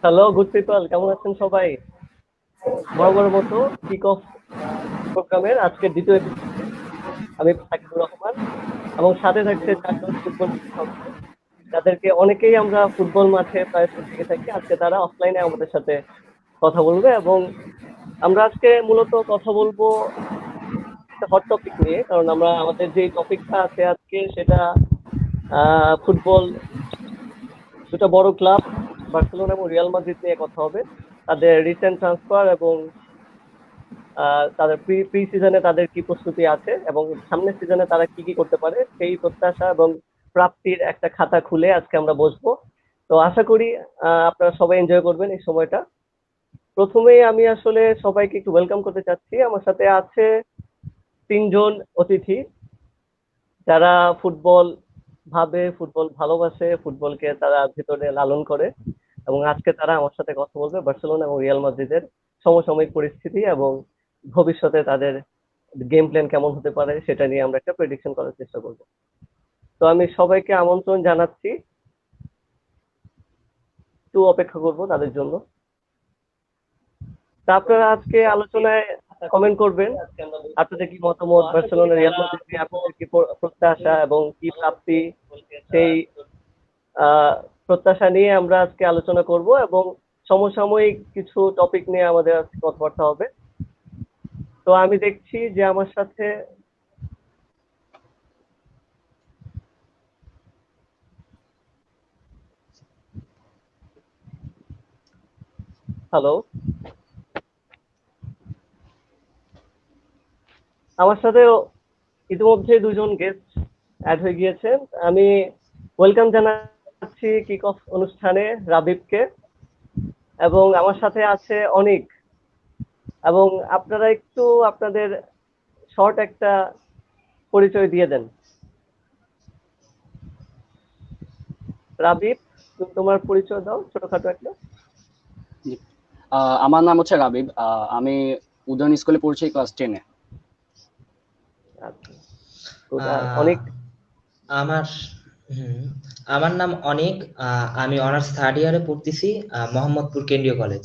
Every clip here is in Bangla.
হ্যালো, গুড পিপল, কেমন আছেন সবাই? বরাবর মতো কিক অফ প্রোগ্রামের আজকের দ্বিতীয় এপিসোডে আমি সাকিবুর রহমান এবং সাথে থাকছে চারজন ফুটবল বিশেষজ্ঞ, যাদেরকে অনেকেই আমরা ফুটবল মাঠে প্রায় দেখে থাকি। আজকে তারা অফলাইনে আমাদের সাথে কথা বলবে এবং আমরা আজকে মূলত কথা বলবো একটা হট টপিক নিয়ে, কারণ আমরা আমাদের যে টপিকটা আছে আজকে সেটা ফুটবল, দুটো বড় ক্লাব বার্সেলোনা এবং রিয়াল মাদ্রিদ নিয়ে কথা হবে। তাদের রিসেন্ট ট্রান্সফার এবং তাদের প্রি সিজনে তাদের কি প্রস্তুতি আছে এবং সামনের সিজনে তারা কি কি করতে পারে সেই প্রত্যাশা এবং প্রাপ্তির একটা খাতা খুলে আজকে আমরা বসবো। তো আশা করি আপনারা সবাই এনজয় করবেন এই সময়টা। প্রথমেই আমি আসলে সবাইকে একটু ওয়েলকাম করতে চাচ্ছি। আমার সাথে আছে তিনজন অতিথি যারা ফুটবল ভাবে, ফুটবল ভালোবাসে, ফুটবলকে তারা ভিতরে লালন করে এবং আজকে তারা আমার সাথে কথা বলবে বার্সেলোনা এবং রিয়াল মাদ্রিদের সমসাময়িক পরিস্থিতি এবং ভবিষ্যতে তাদের গেম প্ল্যান কেমন হতে পারে সেটা নিয়ে আমরা একটা প্রেডিকশন করার চেষ্টা করব। তো আমি সবাইকে আমন্ত্রণ জানাচ্ছি, একটু অপেক্ষা করব তাদের জন্য। তা আপনারা আজকে আলোচনায় কমেন্ট করবেন, আপনাদের কি মতামত, বার্সেলোনা রিয়াল মাদ্রিদ নিয়ে আপনাদের কি প্রত্যাশা এবং কি প্রাপ্তি, সেই প্রত্যাশা নিয়ে আমরা আজকে আলোচনা করব এবং সমসাময়িক কিছু টপিক নিয়ে আমাদের আজকে কথাবার্তা হবে। তো আমি দেখছি যে আমার সাথে হ্যালো, আমার সাথে ইতিমধ্যে দুজন গেস্ট অ্যাড হয়ে গিয়েছেন। আমি ওয়েলকাম জানাচ্ছি কিক অফ অনুষ্ঠানে রাবিবকে, এবং আমার সাথে আছে অনিক। এবং আপনারা একটু আপনাদের শর্ট একটা পরিচয় দিয়ে দেন। রাবিব, তুমি তোমার পরিচয় দাও ছোটখাটো একটা। জি। আমার নাম হচ্ছে রাবিব। আমি উদয়ন স্কুলে পড়ছি ক্লাস 10-এ। আচ্ছা, good. আর আহ, অনিক? আমার হুম, আমার নাম অনিক। আমি অনার্স থার্ড ইয়ারে পড়তেছি মোহাম্মদপুর কেন্দ্রীয় কলেজ।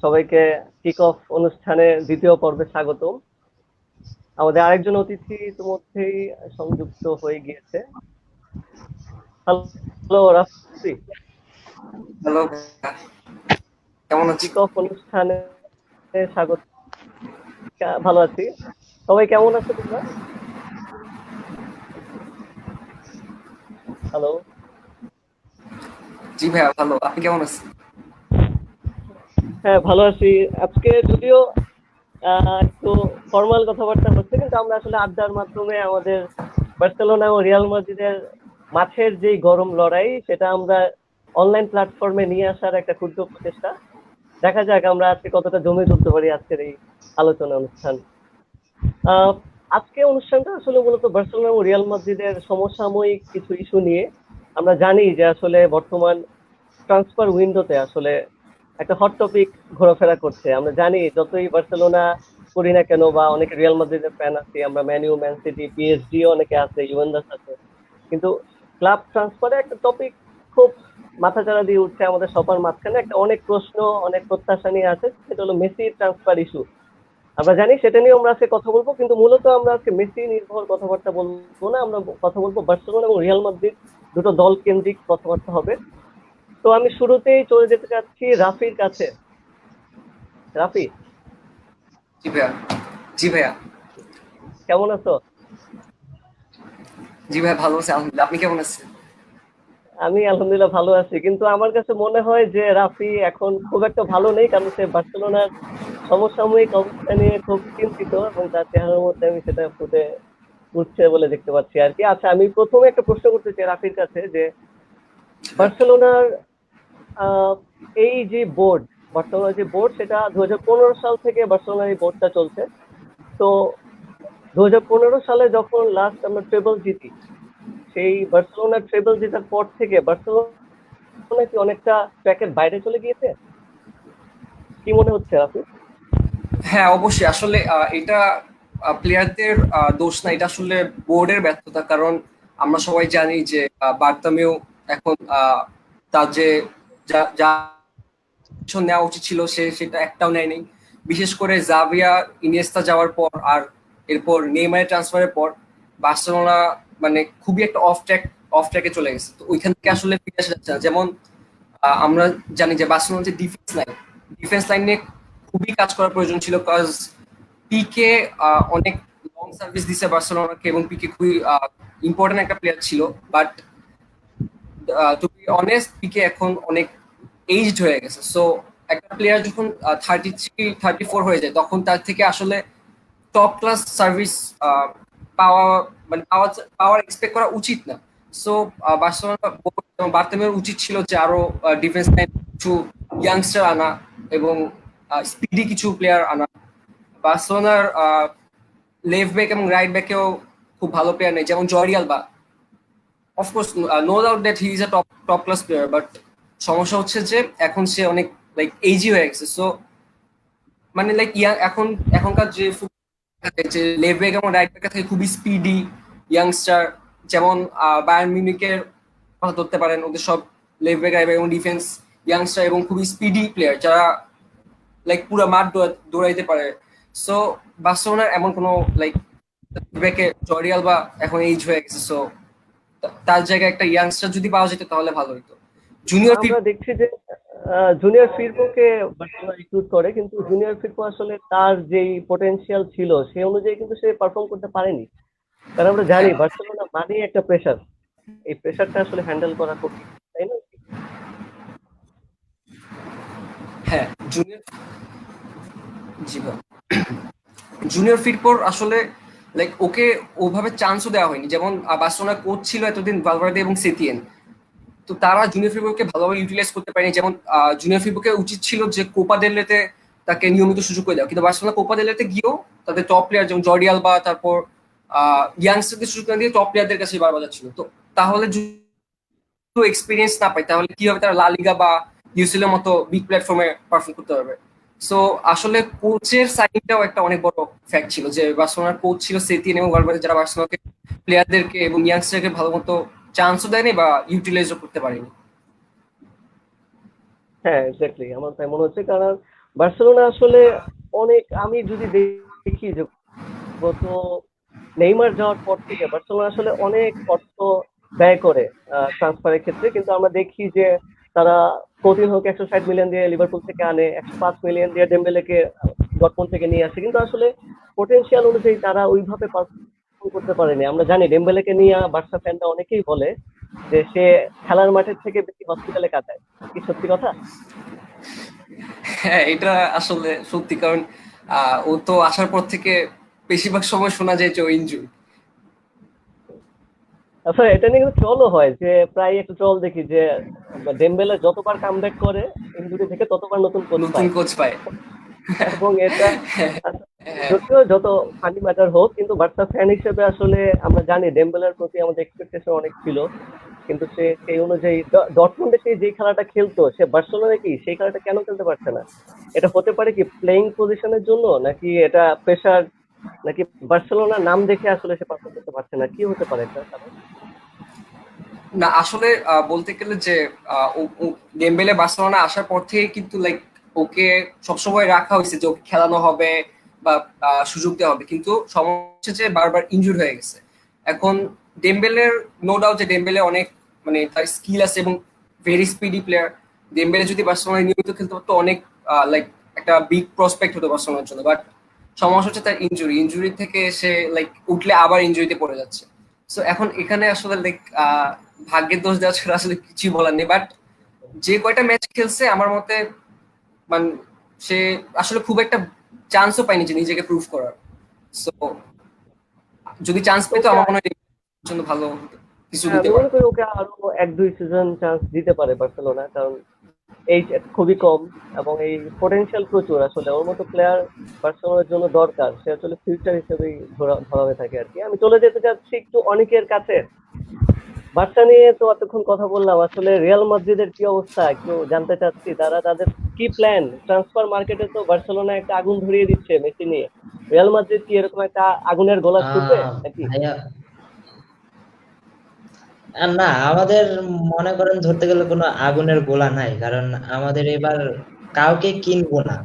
সবাইকে কিক অফ অনুষ্ঠানের দ্বিতীয় পর্বে স্বাগতম। আমাদের আরেকজন অতিথি ইতিমধ্যেই সংযুক্ত হয়ে গিয়েছে। হ্যালো রাফি, হ্যালো, কেমন আছেন? কিক অফ অনুষ্ঠানে স্বাগত। ভালো আছি। সবাই কেমন আছো তোমরা? হ্যালো। জি ভাইয়া ভালো, আপনি কেমন আছেন? হ্যাঁ, ভালো আছি। আজকে যদিও একটু ফর্মাল কথাবার্তা হচ্ছে, কিন্তু আমরা আসলে আড্ডার মাধ্যমে আমাদের বার্সেলোনা ও রিয়াল মাদ্রিদের মাঠের যেই গরম লড়াই সেটা আমরা অনলাইন প্ল্যাটফর্মে নিয়ে আসার একটা ক্ষুদ্র প্রচেষ্টা। দেখা যাক আমরা আজকে কতটা জমে তুলতে পারি আজকের এই আলোচনা অনুষ্ঠান। আহ, আজকে অনুষ্ঠানটা আসলে মূলত বার্সেলোনা ও রিয়াল মাদ্রিদের সমসাময়িক কিছু ইস্যু নিয়ে। আমরা জানি যে আসলে বর্তমান ট্রান্সফার উইন্ডোতে আসলে একটা হট টপিক ঘোরাফেরা করছে। আমরা জানি যতই বার্সেলোনা করি না কেন বা অনেকে রিয়াল মাদ্রিদের ফ্যান আছি, আমরা Man U, Man City, PSG অনেকে আছে, ইউভেন্টাস আছে, কিন্তু ক্লাব ট্রান্সফারে একটা টপিক খুব মাথাচাড়া দিয়ে উঠছে আমাদের সবার মাঝখানে। একটা অনেক প্রশ্ন, অনেক প্রত্যাশা নিয়ে আছে, সেটা হলো মেসির ট্রান্সফার ইস্যু। আমরা জানি সেটা নিয়ে আমরা আজকে কথা বলবো, কিন্তু মূলত আমরা আজকে মেসি নির্ভর কথাবার্তা বলবো না, আমরা কথা বলবো বার্সেলোনা এবং রিয়াল মাদ্রিদ, দুটো দল কেন্দ্রিক কথাবার্তা হবে। তো আমি শুরুতেই চলে যেতে চাচ্ছি রাফির কাছে। রাফি, জি ভাইয়া। জি ভাইয়া। কেমন আছো? জি ভাইয়া ভালো আছি আলহামদুলিল্লাহ, আপনি কেমন আছেন? আমি আলহামদুলিল্লাহ ভালো আছি, কিন্তু আমার কাছে মনে হয় যে রাফি এখন খুব একটা ভালো নেই, কারণ সে বার্সেলোনার সমসাময়িক অবস্থা নিয়ে খুব চিন্তিত এবং তার চেহারার মধ্যে আমি সেটা ফুটে উঠছে বলে দেখতে পাচ্ছি আর কি। আচ্ছা, আমি প্রথমে একটা প্রশ্ন করতে চাই রাফির কাছে যে বার্সেলোনার আহ, এই যে বোর্ড, বার্সেলোনার যে বোর্ড সেটা 2015 সাল থেকে বার্সেলোনার এই বোর্ডটা চলছে। তো 2015 সালে যখন লাস্ট আমরা ট্রেবল জিতি, সেই বার্সেলোনা ট্রেবল জেতার পর থেকে বার্সেলোনা কি অনেকটা ট্র্যাকের বাইরে চলে গিয়েছে? কি মনে হচ্ছে রাফি? হ্যাঁ অবশ্যই, আসলে এটা প্লেয়ারদের দোষ না, এটা আসলে বোর্ডের ব্যর্থতা। কারণ আমরা সবাই জানি যে বার্তামেও এখন তার যে যা যা নেওয়া উচিত ছিল সেটা একটাও নেয়নি। বিশেষ করে জাভিয়া ইনিয়েস্তা যাওয়ার পর আর এরপর নেইমারের ট্রান্সফারের পর বার্সেলোনা মানে খুবই একটা অফ ট্র্যাকে চলে গেছে। তো ওইখান থেকে আসলে ফিরে আসা যাচ্ছে না। যেমন আমরা জানি যে বার্সেলোনার যে ডিফেন্স লাইন নিয়ে খুবই কাজ করার প্রয়োজন ছিল, কজ পিকে অনেক লং সার্ভিস দিছে বার্সেলোনাকে এবং পিকে খুবই ইম্পর্টেন্ট একটা প্লেয়ার ছিল। বাট টু বি অনেস্ট পিকে এখন অনেক এইজড হয়ে গেছে। সো একটা প্লেয়ার যখন 33-34 হয়ে যায় তখন তার থেকে আসলে টপ ক্লাস সার্ভিস পাওয়া মানে পাওয়ার এক্সপেক্ট করা উচিত না। সো বার্সেলোনা বার্তেমের উচিত ছিল যে আরো ডিফেন্স লাইন কিছু ইয়াংস্টার আনা এবং স্পিডি কিছু প্লেয়ার আনা। বার্সেলোনার লেফট ব্যাক এবং রাইট ব্যাকেও খুব ভালো প্লেয়ার নেই, যেমন Jordi Alba. Of course no doubt that he is a top class player, but সমস্যা হচ্ছে যে এখন সে অনেক লাইক এজি হয়ে গেছে। সো মানে লাইক এখনকার যে লেফট ব্যাক এবং রাইট ব্যাক থাকে খুবই স্পিডি ইয়াংস্টার, যেমন বায়ার্ন মিউনিখের কথা ধরতে পারেন, ওদের সব লেফট ব্যাক রাইট ব্যাক এবং ডিফেন্স ইয়াংস্টার এবং খুবই স্পিডি প্লেয়ার যারা লাইক পুরো মাঠ দৌড়াইতে পারে। সো বার্সেলোনার এমন কোনো লাইক ব্যাকে জর্ডি আলবা এখন এইজ হয়ে গেছে। সো তার জায়গায় একটা ইয়াংস্টার যদি পাওয়া যেত তাহলে ভালো হতো। জুনিয়র আমরা দেখছি যে জুনিয়র ফিরপোকে বার্সেলোনা রিক্রুট করে, কিন্তু জুনিয়র ফিরপো আসলে তার যেই পটেনশিয়াল ছিল সেই অনুযায়ী কিন্তু সে পারফর্ম করতে পারেনি। কারণ আমরা জানি বার্সেলোনা মানেই একটা প্রেশার, এই প্রেশারটা আসলে হ্যান্ডেল করা কঠিন, তাই না? হ্যাঁ, জুনিয়র ফিরপোর আসলে লাইক ওকে ওভাবে চান্সও দেওয়া হয়নি। যেমন বার্সেলোনার কোচ ছিল এতদিন ভালভার্দে এবং সেতিয়ান, তো তারা জুনিয়র ফিরপোকে ভালোভাবে ইউটিলাইজ করতে পারেনি। যেমন জুনিয়র ফিরপোকে উচিত ছিল যে কোপা দেল রেতে তাকে নিয়মিত সুযোগ করে দেওয়া, কিন্তু বার্সেলোনা কোপা দেল রেতে গিয়েও তাদের টপ প্লেয়ার যেমন জর্ডি আলবা তারপর ইয়াংস্টারদের সুযোগ না দিয়ে টপ প্লেয়ারদের কাছে বারবার যাচ্ছিল। তো তাহলে যদি এক্সপিরিয়েন্স না পায় তাহলে কিভাবে তারা লা লিগা বা ইউসিএল এর মতো বিগ প্ল্যাটফর্মে পারফর্ম করতে পারবে? সো আসলে কোচের সাইনটাও একটা অনেক বড় ফ্যাক্ট ছিল যে বার্সেলোনার কোচ ছিল সেতিয়ান এবং ভালভার্দে, যারা বার্সেলোনাকে প্লেয়ারদেরকে এবং ইয়াংস্টারকে ভালো মতো চান্সও দেয়নি বা ইউটিলাইজও করতে পারেনি। হ্যাঁ, এক্স্যাক্টলি, আমার তাই মনে হচ্ছে। কারণ বার্সেলোনা আসলে অনেক, আমি যদি দেখি যে গত নেইমার যাওয়ার পর থেকে বার্সেলোনা আসলে অনেক অর্থ ব্যয় করে ট্রান্সফারের ক্ষেত্রে, কিন্তু আমরা দেখি যে তারা কৌতিন হোক 160 মিলিয়ন দিয়ে লিভারপুল থেকে আনে, 105 মিলিয়ন দিয়ে ডেম্বেলেকে ডটমন্ড থেকে নিয়ে আসে, কিন্তু আসলে পোটেনশিয়াল অনুযায়ী তারা ওইভাবে পারফর্ম করতে পারেনি। আমরা জানি ডেম্বেলেকে নিয়ে বার্সা ফ্যানরা অনেকেই বলে যে সে খেলার মাঠের থেকে বেশি হসপিটালে কাটায়। কি সত্যি কথা? হ্যাঁ, এটা আসলে সত্যি। কারণ ও তো আসার পর থেকে বেশিরভাগ সময় শোনা যায় যে ও ইনজুরি। আচ্ছা, এটা নিয়ে কিন্তু ট্রলও হয়, যে প্রায় একটা ট্রল দেখি যে ডেম্বেলে যতবার কামব্যাক করে ইনজুরি থেকে ততবার নতুন কোচ নতুন পায়। কোচ পায়। এবং এটা যদিও যত ফানি ম্যাটার হোক, কিন্তু বার্সা ফ্যান হিসেবে আসলে আমরা জানি ডেম্বেলের প্রতি আমাদের এক্সপেকটেশন অনেক ছিল, কিন্তু সে সেই অনুযায়ী ডটমন্ডে সে যে খেলাটা খেলতো, সে বার্সেলোনায় কি সেই খেলাটা কেন খেলতে পারছে না? এটা হতে পারে কি প্লেইং পজিশনের জন্য, নাকি এটা প্রেশার, নাকি বার্সেলোনার নাম দেখে আসলে সে পারফর্ম করতে পারছে না? কি হতে পারে এটা কারণ? না, আসলে বলতে গেলে যে ডেম্বেলে বার্সেলোনা আসার পর থেকে কিন্তু লাইক ওকে সবসময় রাখা হয়েছে যে ওকে খেলানো হবে বা সুযোগ দেওয়া হবে, কিন্তু সমস্যা যে বারবার ইনজুর হয়ে গেছে। এখন ডেম্বেলের নো ডাউট যে ডেম্বেলে অনেক মানে তার স্কিল আছে এবং ভেরি স্পিডি প্লেয়ার। ডেম্বেলে যদি বার্সেলোনায় নিয়মিত খেলতে পারতো অনেক লাইক একটা বিগ প্রসপেক্ট হতো বার্সেলোনার জন্য। বাট সমস্যা হচ্ছে তার ইনজুরি থেকে সে লাইক উঠলে আবার ইনজুরিতে পড়ে যাচ্ছে। সো এখন এখানে আসলে লাইক ভাগ্যের দোষ দেওয়া ছাড়া আসলে কিছুই বলার নেই। বাট যে কয়টা ম্যাচ খেলছে আমার মতে মানে সে আসলে খুব একটা চান্সও পায়নি যে নিজেকে প্রুভ করার। সো যদি চান্স পেতো আমার মনে হয় জন্য ভালো কিছু হ্যাঁ, দিতে আমি মনে পারতো। করি ওকে আরো 1-2 সিজন চান্স দিতে পারে বার্সেলোনা, কারণ এইজ খুবই কম এবং এই পোটেনশিয়াল প্রচুর। আসলে ওর মতো প্লেয়ার বার্সেলোনার জন্য দরকার, সে আসলে ফিউচার হিসেবেই ধরা হয়ে থাকে আর কি। আমি চলে যেতে চাচ্ছি একটু অনেকের কাছে। বার্সা নিয়ে তো এতক্ষণ কথা বললাম, আসলে রিয়াল মাদ্রিদের কি অবস্থা একটু জানতে চাচ্ছি। তারা তাদের কি প্ল্যান? ট্রান্সফার মার্কেটে তো বার্সেলোনা একটা আগুন ধরিয়ে দিচ্ছে মেসি নিয়ে। রিয়াল মাদ্রিদ কি এরকম একটা আগুনের গোলা ছুটবে নাকি? ভাইয়া না, আমাদের মনে করেন ধরতে গেলে কোনো আগুনের গোলা নাই, কারণ আমাদের এবার কাউকে কিনবো না।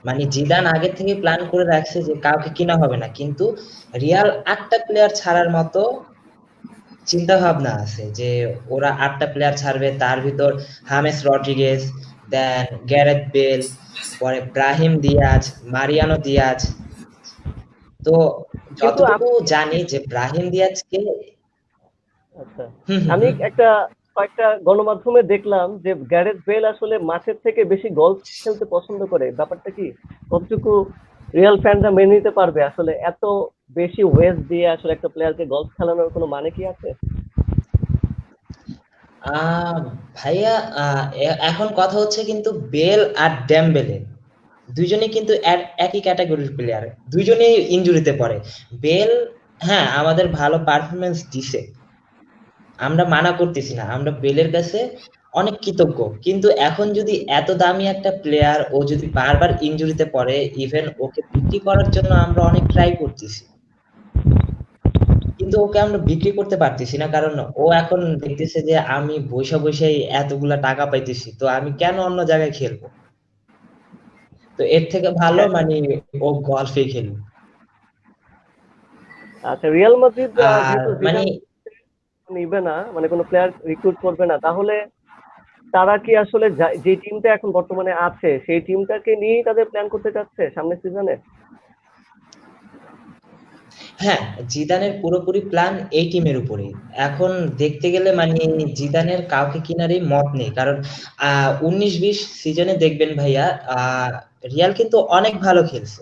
মানে জিদান আগে থেকে প্ল্যান করে রাখছে যে কাউকে কিনা হবে না, কিন্তু রিয়াল ৮টা প্লেয়ার ছাড়ার মতো চিন্তা ভাবনা আছে যে ওরা ৮টা প্লেয়ার ছাড়বে, তার ভিতর হামেস রড্রিগেজ, দেন গ্যারেথ বেল, পরে ব্রাহিম দিয়াজ, মারিয়ানো দিয়াজ। তো কিন্তু যতটুকু জানি যে ব্রাহিম দিয়াজকে আচ্ছা, হুম হুম আমি হুম একটা কয়েকটা গণমাধ্যমে দেখলাম যে গ্যারেথ বেল আসলে মাঠের থেকে বেশি গলফ খেলতে পছন্দ করে। ব্যাপারটা কি? কতটুকু রিয়াল ফ্যানরা মেনে নিতে পারবে? আসলে এত বেশি ওয়েস্ট দিয়ে আসলে একটা প্লেয়ারকে গলফ খেলানোর কোনো মানে কি আছে? আহ ভাইয়া, এখন কথা হচ্ছে কিন্তু বেল আর ডেমবেলে দুইজনেই কিন্তু একই ক্যাটাগরির প্লেয়ার, দুইজনেই ইনজুরিতে পড়ে। বেল, হ্যাঁ, আমাদের ভালো পারফরমেন্স দিছে, আমরা মানা করতেছি না, আমরা বেলের কাছে অনেক কৃতজ্ঞ। কিন্তু এখন যদি এত দামি একটা প্লেয়ার ও যদি বারবার ইনজুরিতে পড়ে, ইভেন ওকে বিক্রি করার জন্য আমরা অনেক ট্রাই করতেছি, কিন্তু ওকে আমরা বিক্রি করতে পারতেছি না, কারণ ও এখন দেখতেছে যে আমি বৈশা বৈশাই এতগুলা টাকা পাইতেছি, তো আমি কেন অন্য জায়গায় খেলবো? তো এর থেকে ভালো হ্যাঁ, মানে ও গল্ফে খেলবে। আচ্ছা, রিয়াল মাদ্রিদ আর যেহেতু মানে জিদান নিবে না, মানে কোনো প্লেয়ার রিক্রুট করবে না, তাহলে তারা কি আসলে যে টিমটা এখন বর্তমানে আছে সেই টিমটাকে নিয়েই তাদের প্ল্যান করতে চাচ্ছে সামনের সিজনে? হ্যাঁ, জিদানের পুরোপুরি প্ল্যান এই টিমের উপরেই। এখন দেখতে গেলে মানে জিদানের কাউকে কিনারই মত নেই, কারণ ১৯-২০ সিজনে দেখবেন ভাইয়া, রিয়াল কিন্তু অনেক ভালো খেলছে।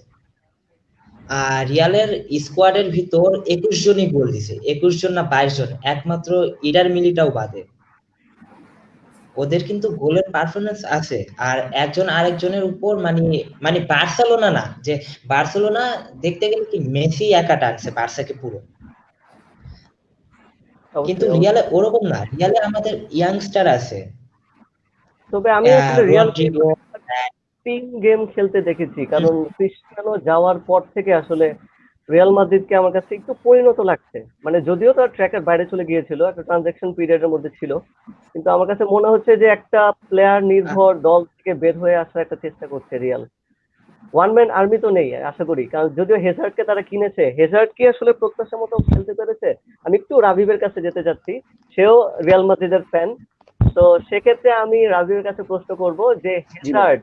রিয়ালের স্কোয়াডের ভিতর ২১ জনই গোল দিছে, ২১ জন না ২২ জন, একমাত্র ইডার মিলিটাও বাদে। ওদের কিন্তু গোলের পারফরমেন্স আছে, আর একজন আরেকজনের উপর মানে মানে বার্সেলোনা না যে, বার্সেলোনা দেখতে গেলে কি মেসি একা টানছে বার্সাকে পুরো, কিন্তু অবশ্যই, রিয়ালে অবশ্যই। ওরকম না, রিয়ালে আমাদের ইয়াংস্টার আছে, তবে আমি আসলে রিয়ালকে রদ্রিগো। টিম গেম খেলতে দেখেছি, কারণ ক্রিস্টিয়ানো যাওয়ার পর থেকে আসলে রিয়াল মাদ্রিদকে আমার কাছে একটু পরিণত লাগছে। মানে যদিও তার ট্র্যাকের বাইরে চলে গিয়েছিল, একটা ট্রানজাকশন পিরিয়ডের মধ্যে ছিল, কিন্তু আমার কাছে মনে হচ্ছে যে একটা প্লেয়ার নির্ভর দল থেকে বের হয়ে আসার একটা চেষ্টা করছে রিয়াল। ওয়ান ম্যান আর্মি তো নেই আশা করি, কারণ যদিও হেজার্ডকে তারা কিনেছে, হেজার্ড কি আসলে প্রত্যাশা মতো খেলতে পেরেছে? আমি একটু রাবিবের কাছে যেতে চাচ্ছি, সেও রিয়াল মাদ্রিদের ফ্যান। তো সেক্ষেত্রে আমি রাবিবের কাছে প্রশ্ন করব যে জি ভাই। হেজার্ড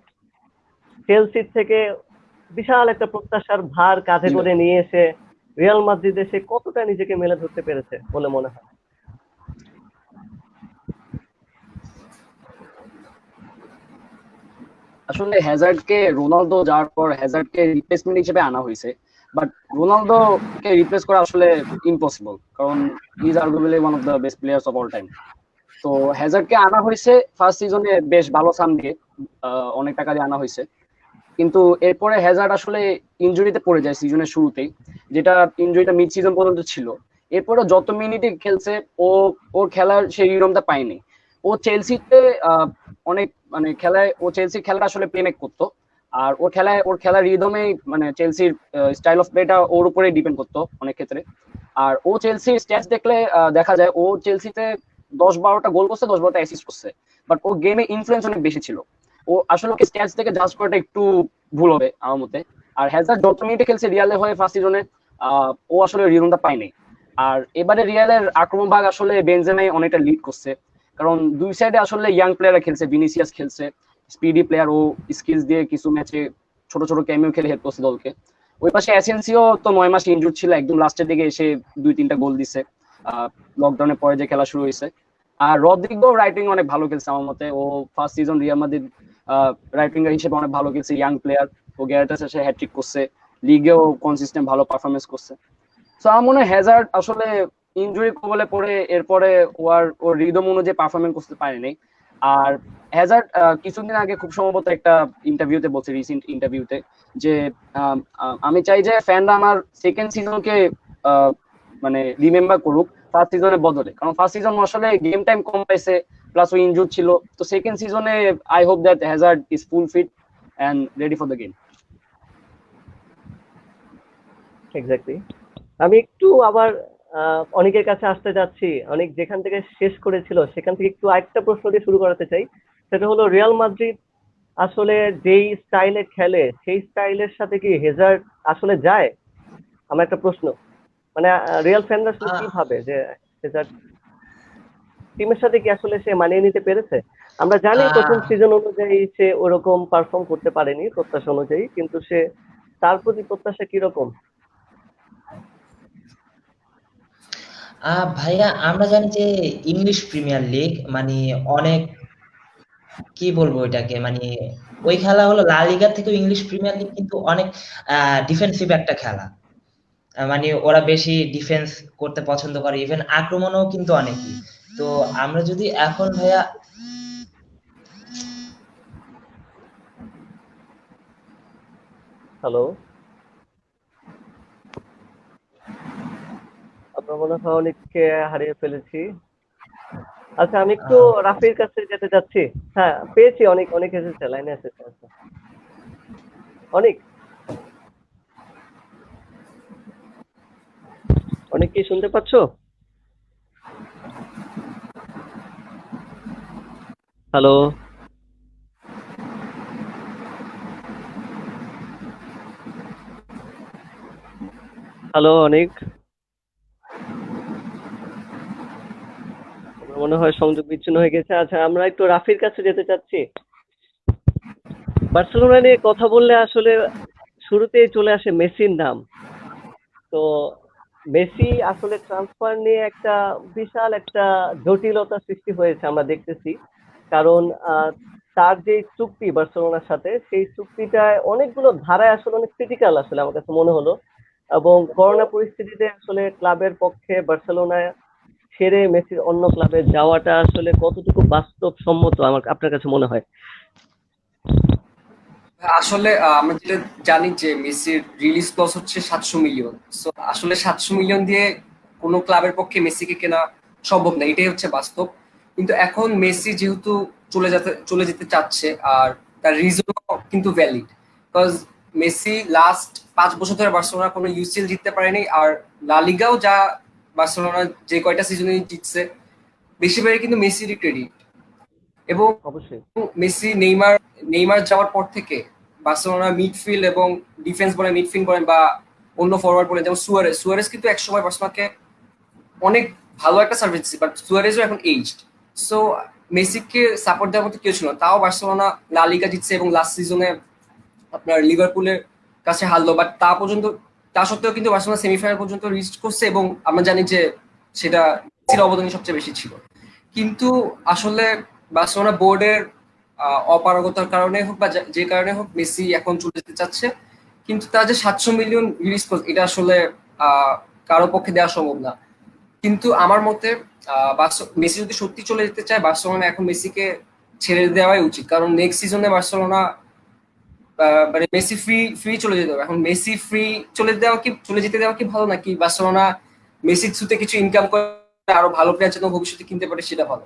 চেলসির থেকে বিশাল একটা প্রত্যাশার ভার কাঁধে জি ভাই। করে নিয়ে এসে রিয়াল মাদ্রিদে সে কতটা নিজেকে মেলে ধরতে পেরেছে বলে মনে হয়? আসলে হ্যাজার্ডকে রোনালদো যাওয়ার পর হ্যাজার্ডকে রিপ্লেসমেন্ট হিসেবে আনা হয়েছে, বাট রোনালদোকে রিপ্লেস করা আসলে ইম্পসিবল, কারণ he is arguably one of the best players of all time. তো হ্যাজার্ডকে আনা হয়েছে ফার্স্ট সিজনে বেশ ভালো সাম দিয়ে, অনেক টাকা দিয়ে আনা হয়েছে, কিন্তু এরপরে হ্যাজার্ড আসলে ইনজুরিতে পড়ে যায় সিজনের শুরুতেই, যেটা ইনজুরিটা মিড সিজন পর্যন্ত ছিল। এরপরে যত মিনিটে খেলছে ও ওর খেলার সেই রিদমটা পায়নি। ও চেলসিতে অনেক মানে খেলায় ও চেলসির খেলাটা আসলে প্লেমেক করতো, আর ওর খেলার রিদমে মানে চেলসির স্টাইল অফ প্লেটা ওর উপরেই ডিপেন্ড করতো অনেক ক্ষেত্রে। আর ও চেলসির স্ট্যাটস দেখলে দেখা যায় ও চেলসিতে ১০-১২টা গোল করছে, ১০-১২টা অ্যাসিস্ট করছে, বাট ও গেমে ইনফ্লুয়েন্স অনেক বেশি ছিল। ও আসলে ওকে স্ট্যাটস থেকে জাজ করাটা একটু ভুল হবে আমার মতে। আর হ্যাজার্ড যত মিনিটে খেলছে রিয়ালে হয়ে ফার্স্ট সিজনে, ও আসলে রিদমটা পায়নি। আর এবারে রিয়ালের আক্রমণ ভাগ আসলে বেনজেমাই অনেকটা লিড করছে, কারণ দুই সাইডে আসলে ইয়াং প্লেয়াররা খেলছে, ভিনিসিয়াস খেলছে, স্পিডি প্লেয়ার, ও স্কিলস দিয়ে কিছু ম্যাচে ছোট ছোট ক্যামিও খেলে হেল্প করছে দলকে। ওই পাশে অ্যাসেন্সিও তো ৯ মাস ইনজুর ছিল, একদম লাস্টের দিকে এসে ২-৩টা গোল দিছে লকডাউনের পরে যে খেলা শুরু হয়েছে। আর রদ্রিগো রাইটিং অনেক ভালো খেলছে আমার মতে, ও ফার্স্ট সিজন রিয়াল মাদ্রিদ রাইটিং হিসেবে অনেক ভালো খেলছে, ইয়াং প্লেয়ার। ও গ্যারেটাস এসে হ্যাট্রিক করছে, লিগেও কনসিস্টেন্ট ভালো পারফরমেন্স করছে। তো আমার মনে হয় হ্যাজার্ড আসলে ইনজুরি কবলে পড়ে এরপরে ওর রিদম অনুযায়ী পারফরমেন্স করতে পারেনি। আর হ্যাজার্ড কিছুদিন আগে খুব সম্ভবত একটা ইন্টারভিউতে বলছে, রিসেন্ট ইন্টারভিউতে, যে আমি চাই যে ফ্যানরা আমার সেকেন্ড সিজনকে মানে রিমেম্বার করুক ফার্স্ট সিজনের বদলে, কারণ ফার্স্ট সিজন আসলে গেম টাইম কম পাইছে, প্লাস ও ইনজুর ছিল। তো সেকেন্ড সিজনে I hope that Hazard is full fit and ready for the game. Exactly. আমি একটু আবার অনেকের কাছে আসতে যাচ্ছি, অনেক যেখান থেকে শেষ করেছিল সেখান থেকে একটু আরেকটা প্রশ্ন দিয়ে শুরু করাতে চাই। সেটা হলো রিয়াল মাদ্রিদ আসলে যেই স্টাইলে খেলে সেই স্টাইলের সাথে কি হেজার্ড আসলে যায়? আমার একটা প্রশ্ন, মানে রিয়াল ফ্যানরা আসলে কি আহ, ভাবে যে হেজার্ড টিমের সাথে কি আসলে সে মানিয়ে নিতে পেরেছে? আমরা জানি প্রথম আহ, সিজন অনুযায়ী সে ওরকম পারফর্ম করতে পারেনি প্রত্যাশা অনুযায়ী, কিন্তু সে তার প্রতি প্রত্যাশা কিরকম? ভাইয়া আমরা জানি যে ইংলিশ প্রিমিয়ার লিগ মানে অনেক, কি বলবো এটাকে, মানে ওই খেলা হলো লা লিগা থেকে ইংলিশ প্রিমিয়ার লিগ কিন্তু অনেক ডিফেন্সিভ একটা খেলা। মানে ওরা বেশি ডিফেন্স করতে পছন্দ করে, ইভেন আক্রমণও কিন্তু অনেকই। তো আমরা যদি এখন ভাইয়া হ্যালো, আমরা মনে হয় অনেককে হারিয়ে ফেলেছি। আচ্ছা, আমি একটু আহ, রাফির কাছে যেতে চাচ্ছি। হ্যাঁ, পেয়েছি, অনেক অনেক এসেছে, লাইনে এসেছে। আচ্ছা, অনেক অনেক কি শুনতে পাচ্ছো? হ্যালো, হ্যালো, অনেক। আমার মনে হয় সংযোগ বিচ্ছিন্ন হয়ে গেছে। আচ্ছা, আমরা একটু রাফির কাছে যেতে চাচ্ছি। বার্সেলোনা নিয়ে কথা বললে আসলে শুরুতেই চলে আসে মেসির নাম। তো মেসি আসলে ট্রান্সফার নিয়ে একটা বিশাল একটা জটিলতা সৃষ্টি হয়েছে আমরা দেখতেছি। কারণ তার যে চুক্তি বার্সেলোনার সাথে সেই চুক্তিটায় অনেকগুলো ধারায় আসলে অনেক ক্রিটিক্যাল আসলে আমার কাছে মনে হলো। এবং করোনা পরিস্থিতিতে আসলে ক্লাবের পক্ষে বার্সেলোনায় ছেড়ে মেসির অন্য ক্লাবে যাওয়াটা আসলে কতটুকু বাস্তবসম্মত আমার আপনার কাছে মনে হয়? আসলে আমরা যেটা জানি যে মেসির রিলিজ ক্লজ হচ্ছে 700 মিলিয়ন। সো আসলে 700 মিলিয়ন দিয়ে কোনো ক্লাবের পক্ষে মেসিকে কেনা সম্ভব না, এটাই হচ্ছে বাস্তব। কিন্তু এখন মেসি যেহেতু চলে যেতে চাচ্ছে, আর তার রিজনও কিন্তু ভ্যালিড। বিকজ মেসি লাস্ট 5 বছর ধরে বার্সেলোনা কোনো ইউসিএল জিততে পারেনি, আর লা লিগাও যা বার্সেলোনা যে কয়টা সিজনে জিতছে বেশিরভাগই কিন্তু মেসিরই ক্রেডিট। এবং অবশ্যই। মেসি নেইমার নেইমার যাওয়ার পর থেকে বার্সেলোনা মিডফিল্ড এবং ডিফেন্স বলেন, মিডফিল্ড বলেন বা অন্য ফরওয়ার্ড বলেন, যেমন সুয়ারেজ সুয়ারেজ কিন্তু একসময় বার্সেলোনাকে অনেক ভালো একটা সার্ভিস দিচ্ছে, বাট সুয়ারেজও এখন এইজড। সো মেসিকে সাপোর্ট দেওয়ার মতো কেউ ছিল না, তাও বার্সেলোনা লা লিগা জিতছে এবং লাস্ট সিজনে আপনার লিভারপুলের কাছে হারলো। বাট তা সত্ত্বেও কিন্তু বার্সেলোনা সেমিফাইনাল পর্যন্ত রিচ করছে, এবং আমরা জানি যে সেটা মেসির অবদানই সবচেয়ে বেশি ছিল। কিন্তু আসলে বার্সেলোনা বোর্ডের অপারগতার কারণে হোক বা যে কারণে হোক মেসি এখন চলে যেতে চাচ্ছে। কিন্তু তার যে 700 মিলিয়ন রিলিজ ক্লজ, এটা আসলে আহ, কারো পক্ষে দেওয়া সম্ভব না। কিন্তু আমার মতে মেসি যদি সত্যি চলে যেতে চায়, বার্সেলোনা এখন মেসিকে ছেড়ে দেওয়াই উচিত, কারণ নেক্সট সিজনে বার্সেলোনা মানে মেসি ফ্রি ফ্রি চলে যেতে হবে। এখন মেসি ফ্রি চলে যেতে দেওয়া কি ভালো, নাকি বার্সেলোনা মেসির থ্রুতে কিছু ইনকাম করে আরো ভালো প্লেয়ার যেন ভবিষ্যতে কিনতে পারে সেটা ভালো।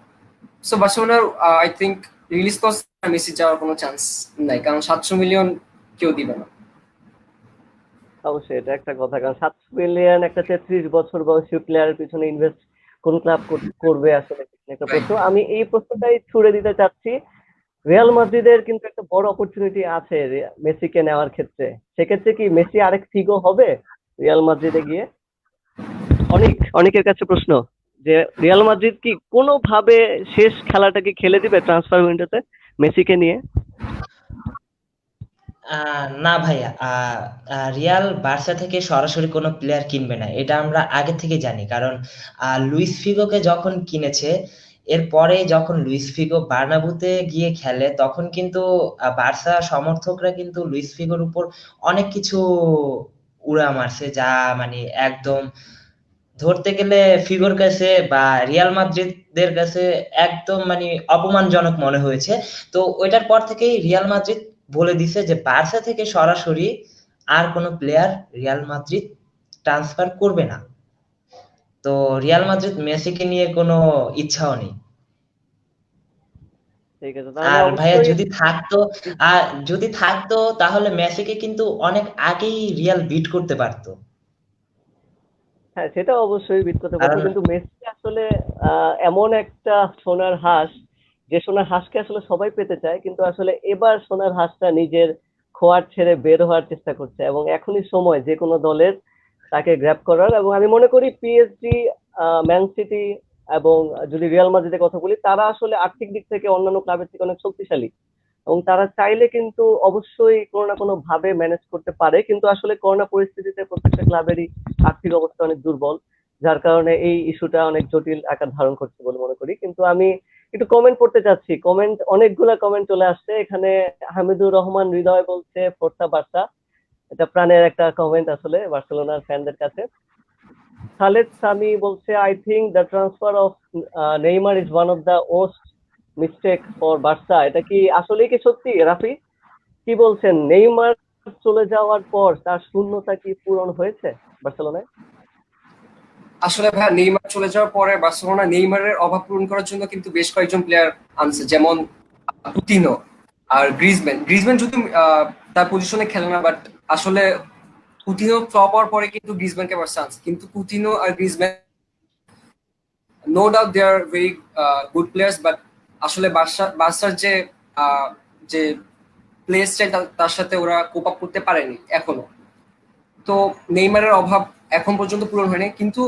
সো বার্সেলোনার I think release cost Messi যাওয়ার কোনো চান্স নাই, কারণ 700 মিলিয়ন কেউ দিবে না। অবশ্যই এটা একটা কথা, কারণ 7 মিলিয়ন একটা 33 বছর বয়সী প্লেয়ারের পিছনে ইনভেস্ট কোন ক্লাব করবে আসলে, একটা রাইট। প্রশ্ন। আমি এই প্রশ্নটাই ছুড়ে দিতে চাচ্ছি। রিয়াল মাদ্রিদের কিন্তু একটা বড় অপরচুনিটি আছে মেসিকে নেওয়ার ক্ষেত্রে। সেক্ষেত্রে কি মেসি আরেক ফিগো হবে রিয়াল মাদ্রিদে গিয়ে? অনেকের কাছে প্রশ্ন যে রিয়াল মাদ্রিদ কি কোনোভাবে শেষ খেলাটাকে খেলে দিবে ট্রান্সফার উইন্ডোতে মেসিকে নিয়ে? না ভাইয়া, রিয়াল বার্সা থেকে সরাসরি কোনো প্লেয়ার কিনবে না, এটা আমরা আগে থেকে জানি। কারণ লুইস ফিগোকে যখন কিনেছে, এরপরে যখন লুইস ফিগো বার্নাবুতে গিয়ে খেলে তখন কিন্তু বার্সা সমর্থকরা কিন্তু লুইস ফিগোর উপর অনেক কিছু উড়া মারছে, যা মানে একদম ধরতে গেলে ফিগোর কাছে বা রিয়াল মাদ্রিদের কাছে একদম মানে অপমানজনক মনে হয়েছে। তো ওইটার পর থেকেই রিয়াল মাদ্রিদ বলে দিছে যে বার্সা থেকে সরাসরি আর কোনো প্লেয়ার রিয়াল মাদ্রিদ ট্রান্সফার করবে না। তো রিয়াল মাদ্রিদ মেসিকে নিয়ে কোনো ইচ্ছাও নেই। ঠিক আছে, তাহলে আর ভাইয়া অবশ্যই। যদি থাকতো তাহলে মেসিকে কিন্তু অনেক আগেই রিয়াল বিট করতে পারতো। হ্যাঁ, সেটা অবশ্যই বিখ্যাত কথা, কারণ কিন্তু মেসি আসলে এমন একটা সোনার হাঁস, যে সোনার হাঁসকে আসলে সবাই পেতে চায়, কিন্তু আসলে এবার সোনার হাঁসটা নিজের খোয়ার ছেড়ে বের হওয়ার চেষ্টা করছে, এবং এখনই সময় যে কোনো দলের তাকে গ্র্যাব করার। এবং আমি মনে করি পিএসজি, ম্যান সিটি এবং যদি রিয়াল মাদ্রিদের কথা বলি, তারা আসলে আর্থিক দিক থেকে অন্যান্য ক্লাবের থেকে অনেক শক্তিশালী, এবং তারা চাইলে কিন্তু অবশ্যই কোনো না কোনো ভাবে ম্যানেজ করতে পারে, কিন্তু আসলে করোনা পরিস্থিতিতে প্রত্যেকটা ক্লাবেরই আর্থিক অবস্থা অনেক দুর্বল, যার কারণে এই ইস্যুটা অনেক জটিল আকার ধারণ করছে বলে মনে করি। কিন্তু আমি একটু কমেন্ট পড়তে চাচ্ছি, কমেন্ট অনেকগুলা কমেন্ট চলে আসছে এখানে। হামিদুর রহমান হৃদয় বলছে ফোর্সা বার্সা, এটা প্রাণের একটা কমেন্ট আসলে বার্সেলোনার ফ্যানদের কাছে। খালেদ সামি বলছে I think the transfer of Neymar is one of the worst mistake for Barca. এটা কি আসলেই কি সত্যি রাফি? কি বলছেন, নেইমার চলে যাওয়ার পর তার শূন্যতা কি পূরণ হয়েছে বার্সেলোনায়? আসলে ভাই নেইমার চলে যাওয়ার পরে বার্সেলোনা নেইমারের অভাব পূরণ করার জন্য কিন্তু বেশ কয়েকজন প্লেয়ার আনছে, যেমন কুতিনো আর গ্রিজম্যান। গ্রিজম্যান যদি তার পজিশনে খেলে না, বাট আসলে কুতিনো ফ্লপ হওয়ার পরে কিন্তু গ্রিজম্যানকে বার্সা আনছে। কিন্তু কুতিনো আর Griezmann no doubt they are very good players, but আসলে বার্সার আহ, যে প্লে স্টাইল তার সাথে ওরা কোপ আপ করতে পারেনি এখনো। তো নেইমারের অভাব এখন পর্যন্ত পূরণ হয়নি। কিন্তু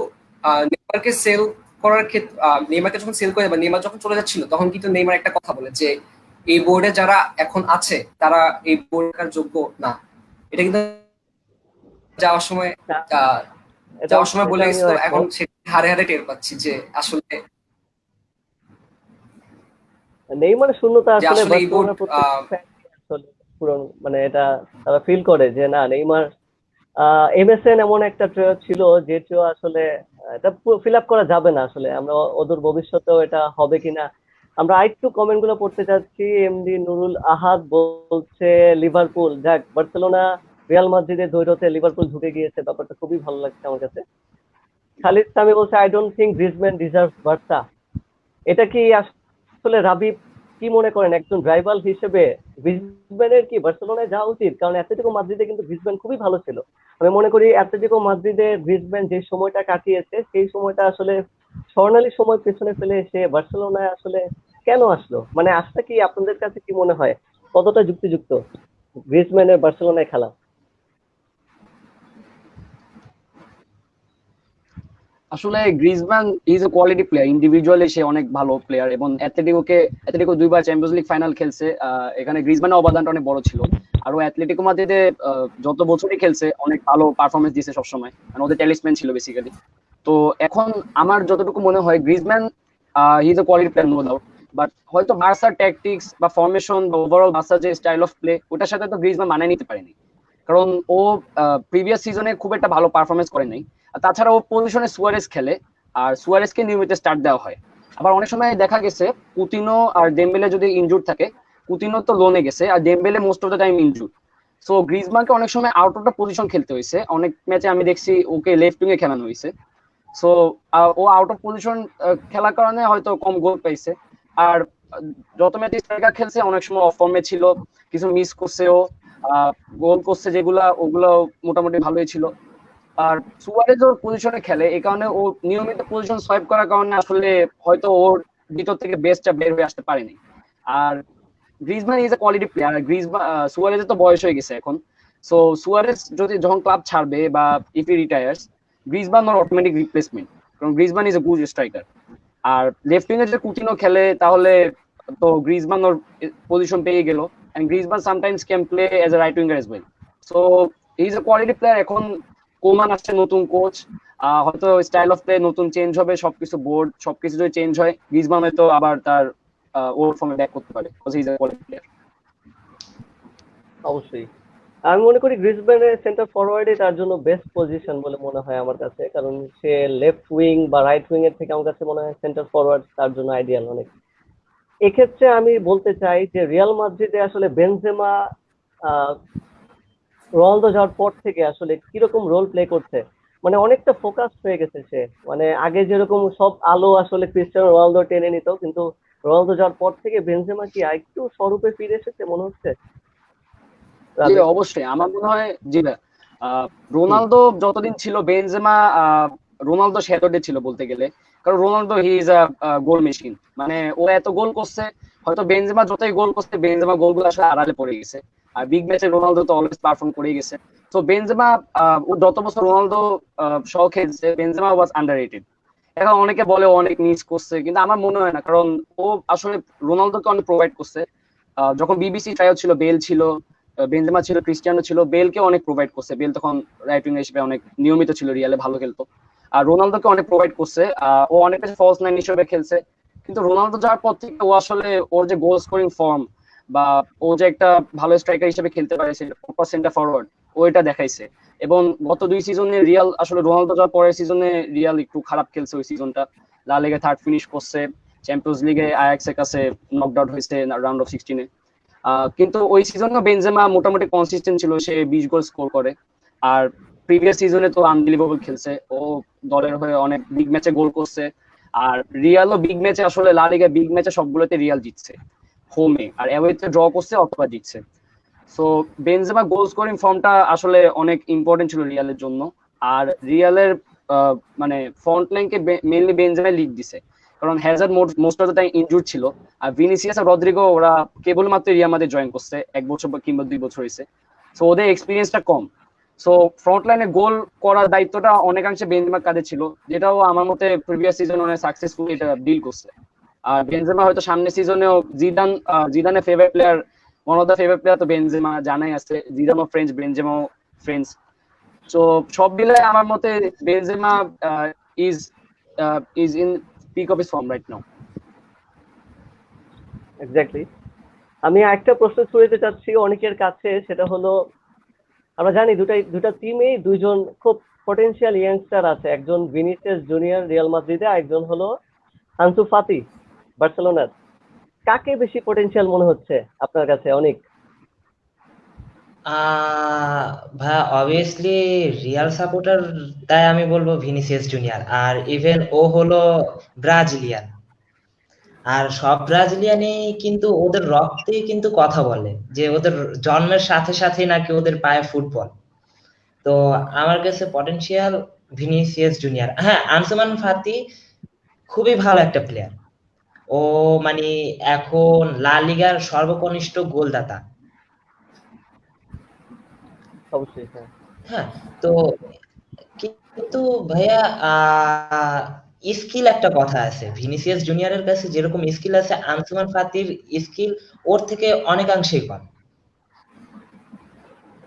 নেইমারকে সেল করার ক্ষেত্রে, নেইমারকে যখন সেল করে বা নেইমার যখন চলে যাচ্ছিল, তখন কিন্তু নেইমার একটা কথা বলে যে এই বোর্ডে যারা এখন আছে তারা এই বোর্ডের যোগ্য না। এটা কিন্তু যাওয়ার সময় আহ, এটা যাওয়ার সময় এটা বলে গেছে। আমিও তো এখন একমত। সেটা হারে হারে টের পাচ্ছি যে আসলে নেইমারের শূন্যতা আসলে এই বোর্ড বার্সেলোনার প্রত্যেকটা fan আসলে পূরণ, মানে এটা তারা ফিল করে যে না, নেইমার এমএসএন এমন একটা ট্রেও ছিল, যে ট্রেও আসলে এটা ফিল আপ করা যাবে না আসলে। আমরা ওদের ভবিষ্যতেও এটা হবে কিনা। আমরা আরেকটু কমেন্ট গুলো পড়তে চাচ্ছি। এমডি নুরুল আহাদ বলছে লিভারপুল, যাক বার্সেলোনা রিয়াল মাদ্রিদের দ্বৈরথে লিভারপুল ঢুকে গিয়েছে, ব্যাপারটা খুবই ভালো লাগছে আমার কাছে। খালিদ সামি বলছে I don't think Griezmann deserve Barca. এটা কি আসলে রাবি কি মনে করেন, একজন রাইভাল হিসেবে গ্রিজম্যানের কি বার্সেলোনায় যাওয়া উচিত? কারণ অ্যাটলেটিকো মাদ্রিদে কিন্তু গ্রিজম্যান খুবই ভালো ছিল। আমি মনে করি অ্যাটলেটিকো মাদ্রিদে গ্রিজম্যান যে সময়টা কাটিয়েছে, সেই সময়টা আসলে স্বর্ণালী সময় পেছনে ফেলে এসে বার্সেলোনায় আসলে কেন আসলো? মানে আসটা কি আপনাদের কাছে কি মনে হয়, কতটা যুক্তিযুক্ত গ্রিজম্যানের বার্সেলোনায় খেলা? আসলে Griezmann is a quality player, individually সে অনেক ভালো প্লেয়ার, এবং অ্যাথলেটিকো দুইবার চ্যাম্পিয়ন্স লিগ ফাইনাল খেলছে। এখানে গ্রিজমানের অবদানটা অনেক বড় ছিল। আর ও অ্যাথলেটিকো মাদ্রিদে যত বছরই খেলছে অনেক ভালো পারফরমেন্স দিয়েছে সবসময়, মানে ওদের ট্যালিসম্যান ছিল বেসিক্যালি। তো এখন আমার যতটুকু মনে হয় Griezmann he is a quality player, no doubt. But হয়তো বার্সার ট্যাকটিক্স বা ফরমেশন বা ওভারঅল বার্সার যে স্টাইল অফ প্লে, ওটার সাথে তো গ্রিজমান মানিয়ে নিতে পারেনি। কারণ ও প্রিভিয়াস সিজনে খুব একটা ভালো পারফরমেন্স করে নাই। আর তাছাড়া ও পজিশনে সুয়ারেজ খেলে, আর সুয়ারেজকে নিয়মিত স্টার্ট দেওয়া হয়। আবার অনেক সময় দেখা গেছে কুতিনো আর ডেম্বেলে যদি ইনজুর থাকে, কুতিনো তো লোনে গেছে আর Dembele most of the time injured. So গ্রিজমানকে অনেক সময় আউট অফ দ্য পজিশন খেলতে হয়েছে, অনেক ম্যাচে আমি দেখছি ওকে লেফট উইং এ খেলানো হয়েছে। সো ও আউট অফ পজিশন খেলার কারণে হয়তো কম গোল পাইছে। আর যত ম্যাচে স্ট্রাইকার খেলছে অনেক সময় অফ ফর্মে ছিল, কিছু মিস করছে ও, গোল করছে যেগুলা, ওগুলো মোটামুটি ভালোই ছিল। আর সুয়ারেজ ওর পজিশনে খেলে, এই কারণে ও নিয়মিত পজিশন সোয়াইপ করার কারণে আসলে হয়তো ওর ভিতর থেকে বেস্টটা বের হয়ে আসতে পারেনি। আর Griezmann is a quality player. সুয়ারেজের তো বয়স হয়ে গেছে এখন। সো সুয়ারেজ যদি যখন ক্লাব ছাড়বে বা ইফ হি রিটায়ার্স, গ্রিজমান ওর অটোমেটিক রিপ্লেসমেন্ট, কারণ Griezmann is a good striker. আর লেফট উইং এ যদি কুতিনো খেলে তাহলে তো গ্রিজমান ওর পজিশন পেয়ে গেল, and Griezmann sometimes can play as a right winger as well. So he is a quality player. এখন কোমান আসছে নতুন কোচ, হয়তো স্টাইল অফ প্লে নতুন চেঞ্জ হবে, সবকিছু বোর্ড সবকিছু যদি চেঞ্জ হয়, গ্রিজমান হয়তো আবার তার ওল্ড ফর্মে ব্যাক করতে পারে, because he is a quality player. অবশ্যই আমি মনে করি গ্রিজম্যানের সেন্টার ফরওয়ার্ডে তার জন্য বেস্ট পজিশন বলে মনে হয় আমার কাছে, কারণ সে লেফট উইং বা রাইট উইং এর থেকে আমার কাছে মনে হয় সেন্টার ফরওয়ার্ড তার জন্য আইডিয়াল অনেক। এক্ষেত্রে আমি বলতে চাই যে রিয়াল মাদ্রিদে আসলে বেনজেমা রোনালদো যাওয়ার পর থেকে আসলে কিরকম রোল প্লে করছে, মানে অনেকটা ফোকাস হয়ে গেছে সে। মানে আগে যেরকম সব আলো আসলে ক্রিস্টিয়ানো রোনালদো টেনে নিত, কিন্তু রোনালদো যাওয়ার পর থেকে বেনজেমা কি আরেকটু স্বরূপে ফিরে এসেছে মনে হচ্ছে জি রাবি? অবশ্যই, আমার মনে হয় জি ভাই। রোনালদো যতদিন ছিল, বেনজেমা রোনালদো স্যাটারডে ছিল বলতে গেলে, কারণ Ronaldo he is a goal machine. মানে ও এত গোল করছে, হয়তো বেনজেমা যতই গোল করছে বেনজেমা গোলগুলো আসলে আড়ালে পড়ে গেছে। আর বিগ ম্যাচে রোনালদো তো অলওয়েজ পারফর্ম করেই গেছে। তো বেনজেমা ও যত বছর রোনালদো সহ খেলছে বেনজেমা ওয়াজ আন্ডাররেটেড। এখন অনেকে বলে ও অনেক মিস করছে, কিন্তু আমার মনে হয় না, কারণ ও আসলে রোনালদোকে অনেক প্রোভাইড করছে। যখন বিবিসি ট্রাইও ছিল, বেল ছিল, বেনজেমা ছিল, ক্রিস্টিয়ানো ছিল, বেলকে অনেক প্রোভাইড করছে। বেল তখন রাইট উইং হিসেবে অনেক নিয়মিত ছিল, রিয়ালে ভালো খেলতো। আর রোনালদোকে অনেক প্রোভাইড করছে, ও অনেক বেশি ফলস নাইন হিসেবে খেলছে। কিন্তু রোনালদো যাওয়ার পর থেকে ও আসলে ওর যে গোল স্কোরিং ফর্ম বা ও যে একটা ভালো স্ট্রাইকার হিসেবে খেলতে পারে, প্রপার সেন্টার ফরওয়ার্ড ও এটা দেখাইছে। এবং গত 2 সিজনে রিয়াল আসলে রোনালদো যাওয়ার পরের সিজনে রিয়াল একটু খারাপ খেলছে ওই সিজনটা। লা লিগে থার্ড ফিনিশ করছে, চ্যাম্পিয়ন্স লিগে আয়াক্স এর কাছে নকড আউট হয়েছে রাউন্ড অফ 16-এ। কিন্তু ওই সিজনে বেনজেমা মোটামুটি কনসিস্টেন্ট ছিল, সে 20 গোল স্কোর করে। আর প্রিভিয়াস সিজনে তো আনবিলিভেবল খেলছে, ও দলের হয়ে অনেক বিগ ম্যাচে গোল করছে। আর রিয়ালও বিগ ম্যাচে আসলে লা লিগা বিগ ম্যাচে সবগুলোতে রিয়াল জিতছে, হোমে আর অ্যাওয়েতে ড্র করছে অথবা জিতছে। সো বেনজেমা গোল স্কোরিং ফর্মটা আসলে অনেক ইম্পর্টেন্ট ছিল রিয়ালের জন্য। আর রিয়ালের মানে ফ্রন্ট লাইনকে মেইনলি বেনজেমা লিড দিছে, কারণ Hazard most of the time injury ছিল। আর ভিনিসিয়াস আর রদ্রিগো ওরা কেবলমাত্র রিয়াল মাদ্রিদ জয়েন করছে 1 বছর কিংবা 2 বছর হয়েছে। সো ওদের এক্সপিরিয়েন্সটা কম। সো ফ্রন্ট লাইনে গোল করার দায়িত্বটা অনেকাংশে বেনজেমার কাঁধে ছিল, যেটাও আমার মতে প্রিভিয়াস সিজন অনেক সাকসেসফুল এটা ডিল করছে। আর বেনজেমা হয়তো সামনের সিজনেও জিদানের favourite player, one of the favourite player তো বেনজেমা জানাই আছে, জিদানও ফ্রেঞ্চ, বেনজেমাও ফ্রেঞ্চ। সো সব মিলে আমার মতে Benzema is is in peak of his form right now. Exactly. আমি একটা প্রশ্ন ছুড়ে দিতে চাচ্ছি অনেকের কাছে, সেটা হলো আমরা জানি দুটা টিমেই দুইজন খুব পটেনশিয়াল ইয়াংস্টার আছে, একজন ভিনিসিয়াস জুনিয়র রিয়াল মাদ্রিদে, আরেকজন হলো আনসু ফাতি বার্সেলোনার। কাকে বেশি পটেনশিয়াল মনে হচ্ছে আপনার কাছে? অনেক ভাই অবভিয়াসলি রিয়াল সাপোর্টার, তাই আমি বলবো ভিনিসিয়াস জুনিয়র। আর ইভেন ও হলো ব্রাজিলিয়ান, আর সব ব্রাজিলিয়ানই কিন্তু ওদের রক্তেই কিন্তু কথা বলে যে ওদের জন্মের সাথে সাথে নাকি ওদের পায়ে ফুটবল। তো আমার কাছে পটেনশিয়াল ভিনিসিয়াস জুনিয়র। হ্যাঁ, আনসুমান ফাতি খুবই ভালো একটা প্লেয়ার। ও মানে এখন লা লিগার সর্বকনিষ্ঠ গোলদাতা। অবশ্যই। হ্যাঁ, হ্যাঁ, তো কিন্তু ভাইয়া স্কিল একটা কথা আছে, ভিনিসিয়াস জুনিয়রের কাছে যেরকম স্কিল আছে আনসুমান ফাতির স্কিল ওর থেকে অনেকাংশেই কম।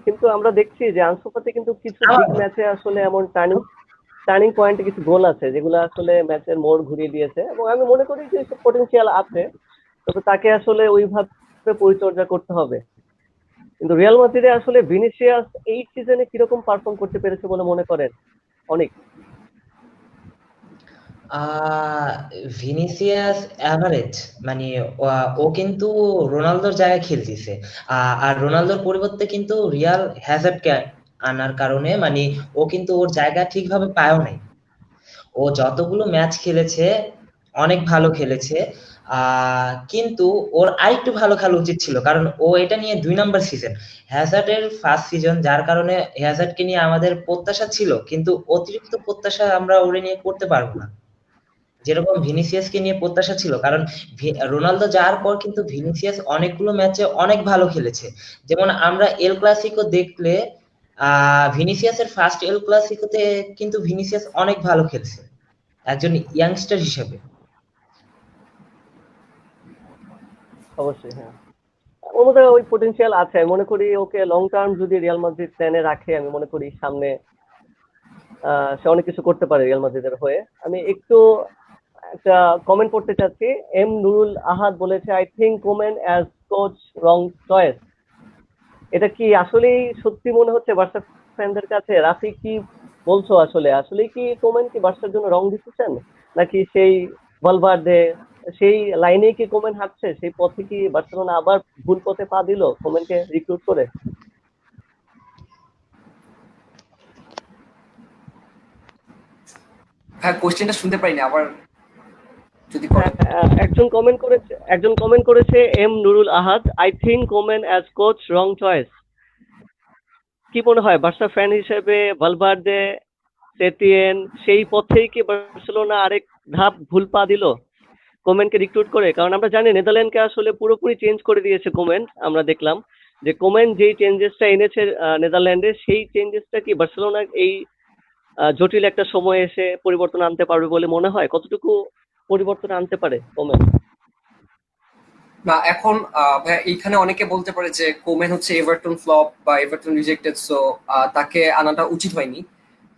কিন্তু আমরা দেখছি যে আনসু ফাতি কিন্তু কিছু আমার বিগ ম্যাচে আসলে এমন টার্নিং পয়েন্টে কিছু গোল আছে যেগুলো আসলে ম্যাচের মোড় ঘুরিয়ে দিয়েছে, এবং আমি মনে করি যে পটেনশিয়াল আছে, তবে তাকে আসলে ওইভাবে পরিচর্যা করতে হবে। কিন্তু রিয়াল মাদ্রিদে আসলে ভিনিসিয়াস এই সিজনে কিরকম পারফর্ম করতে পেরেছে বলে মনে করেন? অনেক ভিনিসিয়াস অ্যাভারেজ, মানে ও কিন্তু রোনালদোর জায়গায় খেলতেছে। আর রোনালদোর পরিবর্তে কিন্তু রিয়াল হ্যাজার্ডকে আনার কারণে মানে ও কিন্তু ওর জায়গা ঠিকভাবে পায়ও নাই। ও যতগুলো ম্যাচ খেলেছে অনেক ভালো খেলেছে, কিন্তু ওর আরেকটু ভালো খেলা উচিত ছিল, কারণ ও এটা নিয়ে 2 নাম্বার সিজন, হ্যাজার্ডের ফার্স্ট সিজন, যার কারণে হ্যাজার্ডকে নিয়ে আমাদের প্রত্যাশা ছিল, কিন্তু অতিরিক্ত প্রত্যাশা আমরা ওরে নিয়ে করতে পারবো না যেরকম ভিনিসিয়াসকে নিয়ে প্রত্যাশা ছিল। কারণ রোনালদো যাওয়ার পর কিন্তু ভিনিসিয়াস অনেকগুলো ম্যাচে অনেক ভালো খেলেছে। যেমন আমরা এল ক্লাসিকো দেখলে ভিনিসিয়াসের ফার্স্ট এল ক্লাসিকোতে কিন্তু ভিনিসিয়াস অনেক ভালো খেলছে একজন ইয়াংস্টার হিসেবে। অবশ্যই। হ্যাঁ, ওর মধ্যে ওই পটেনশিয়াল আছে। আমি মনে করি ওকে লং টার্ম যদি রিয়াল মাদ্রিদ প্ল্যানে রাখে, আমি মনে করি সামনে সে অনেক কিছু করতে পারে রিয়াল মাদ্রিদের হয়ে। আমি একটু একটা কমেন্ট করতে চাচ্ছি। এম নুরুল আহাদ বলেছে, I think Koeman as coach wrong choice. এটা কি আসলেই সত্যি মনে হচ্ছে বার্সা ফ্যানদের কাছে? রাফি, কি বলছো? আসলে কি কোমেন কি বার্সার জন্য রং ডিসিশন, নাকি সেই ভালভার্দে সেই লাইনেই কি কোমেন হাঁটছে? সেই পথে কি বার্সেলোনা আবার ভুল পথে পা দিল কোমেনকে রিক্রুট করে? হ্যাঁ, কোশ্চেনটা শুনতে পাইনি, আবার যদি হ্যাঁ, করেন। একজন কমেন্ট করেছে M Nurul Ahad, I think Koeman as coach wrong choice. কি মনে হয় বার্সা ফ্যান হিসেবে ভালভার্দে সেটিয়েন সেই পথেই কি বার্সেলোনা আরেক ধাপ ভুল পা দিল কোমেনকে রিক্রুট করে? কারণ আমরা জানি নেদারল্যান্ডকে আসলে পুরোপুরি চেঞ্জ করে দিয়েছে কোমেন। আমরা দেখলাম যে কোমেন যেই চেঞ্জেসটা এনেছে নেদারল্যান্ডে, সেই চেঞ্জেসটা কি বার্সেলোনা এই জটিল একটা সময় এসে পরিবর্তন আনতে পারবে বলে মনে হয়? কতটুকু পরিবর্তন আনতে পারে কোমেন? না এখন ভাইয়া এইখানে অনেকে বলতে পারে যে কোমেন হচ্ছে এভারটন ফ্লপ বা এভারটন রিজেক্টেড, সো তাকে আনাটা উচিত হয়নি।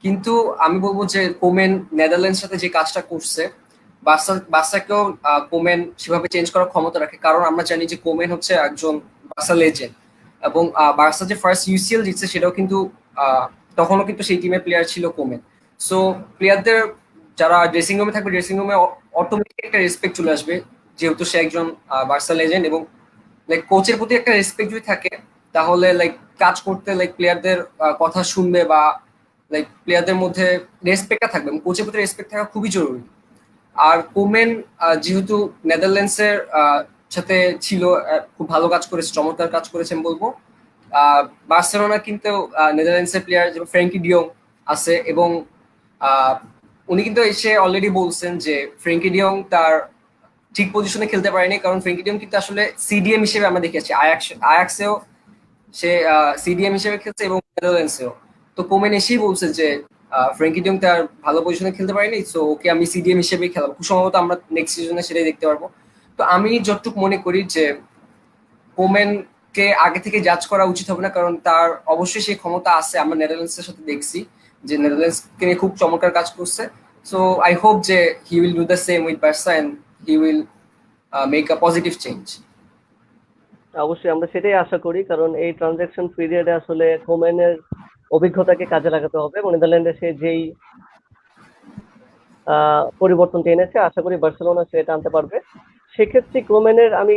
কিন্তু আমি বলবো যে কোমেন নেদারল্যান্ডস সাথে যে কাজটা করছে, বার্সাকেও কোমেন সেভাবে চেঞ্জ করার ক্ষমতা রাখে, কারণ আমরা জানি যে কোমেন হচ্ছে একজন বার্সা লেজেন্ড, এবং বার্সা যে ফার্স্ট ইউসিএল জিতছে সেটাও কিন্তু তখনও কিন্তু সেই টিমের প্লেয়ার ছিল কোমেন। সো প্লেয়ারদের যারা ড্রেসিং রুমে থাকবে, ড্রেসিং রুমে অটোমেটিক একটা রেসপেক্ট চলে আসবে, যেহেতু সে একজন বার্সা লেজেন্ড, এবং লাইক কোচের প্রতি একটা রেসপেক্ট যদি থাকে তাহলে লাইক কাজ করতে লাইক প্লেয়ারদের কথা শুনবে, বা লাইক প্লেয়ারদের মধ্যে রেসপেক্টটা থাকবে, এবং কোচের প্রতি রেসপেক্ট থাকা খুবই জরুরি। আর কোমেন যেহেতু নেদারল্যান্ডসের সাথে ছিল, খুব ভালো কাজ করেছে, চমৎকার কাজ করেছে আমি বলবো। বার্সেলোনা কিন্তু নেদারল্যান্ডসের প্লেয়ার যেমন ফ্র্যাঙ্কি ডিয়ং আছে, এবং উনি কিন্তু এসে অলরেডি বলছেন যে ফ্র্যাঙ্কি ডিয়ং তার ঠিক পজিশনে খেলতে পারেনি, কারণ ফ্র্যাঙ্কি ডিয়ং কিন্তু আসলে সিডিএম হিসেবে আমরা দেখেছি, আয়াক্সেও সে সিডিএম হিসেবে খেলছে এবং নেদারল্যান্ডসেও। তো কোমেন এসেই বলছে যে ফ্র্যাঙ্কি ডিয়ং তার ভালো পজিশনে খেলতে পারেনি, সো ওকে আমি সিডিএম হিসেবেই খেলাবো। খুব সম্ভবত আমরা নেক্সট সিজনে সেটাই দেখতে পারবো। তো আমি যতটুকু মনে করি যে কোমেনকে আগে থেকে জাজ করা উচিত হবে না, কারণ তার অবশ্যই সেই ক্ষমতা আছে। আমরা নেদারল্যান্ডসের সাথে দেখছি যে নেদারল্যান্ডসকে নিয়ে খুব চমৎকার কাজ করছে। সো আই হোপ যে he will do the same with Barca and he will make a positive change. অবশ্যই আমরা সেটাই আশা করি, কারণ এই ট্রানজাকশন পিরিয়ডে আসলে কোমেনের অভিজ্ঞতাকে কাজে লাগাতে হবে, এবং নেদারল্যান্ডে সে যেই পরিবর্তনটা এনেছে আশা করি বার্সেলোনা সেটা আনতে পারবে। সেক্ষেত্রে কোমেনের আমি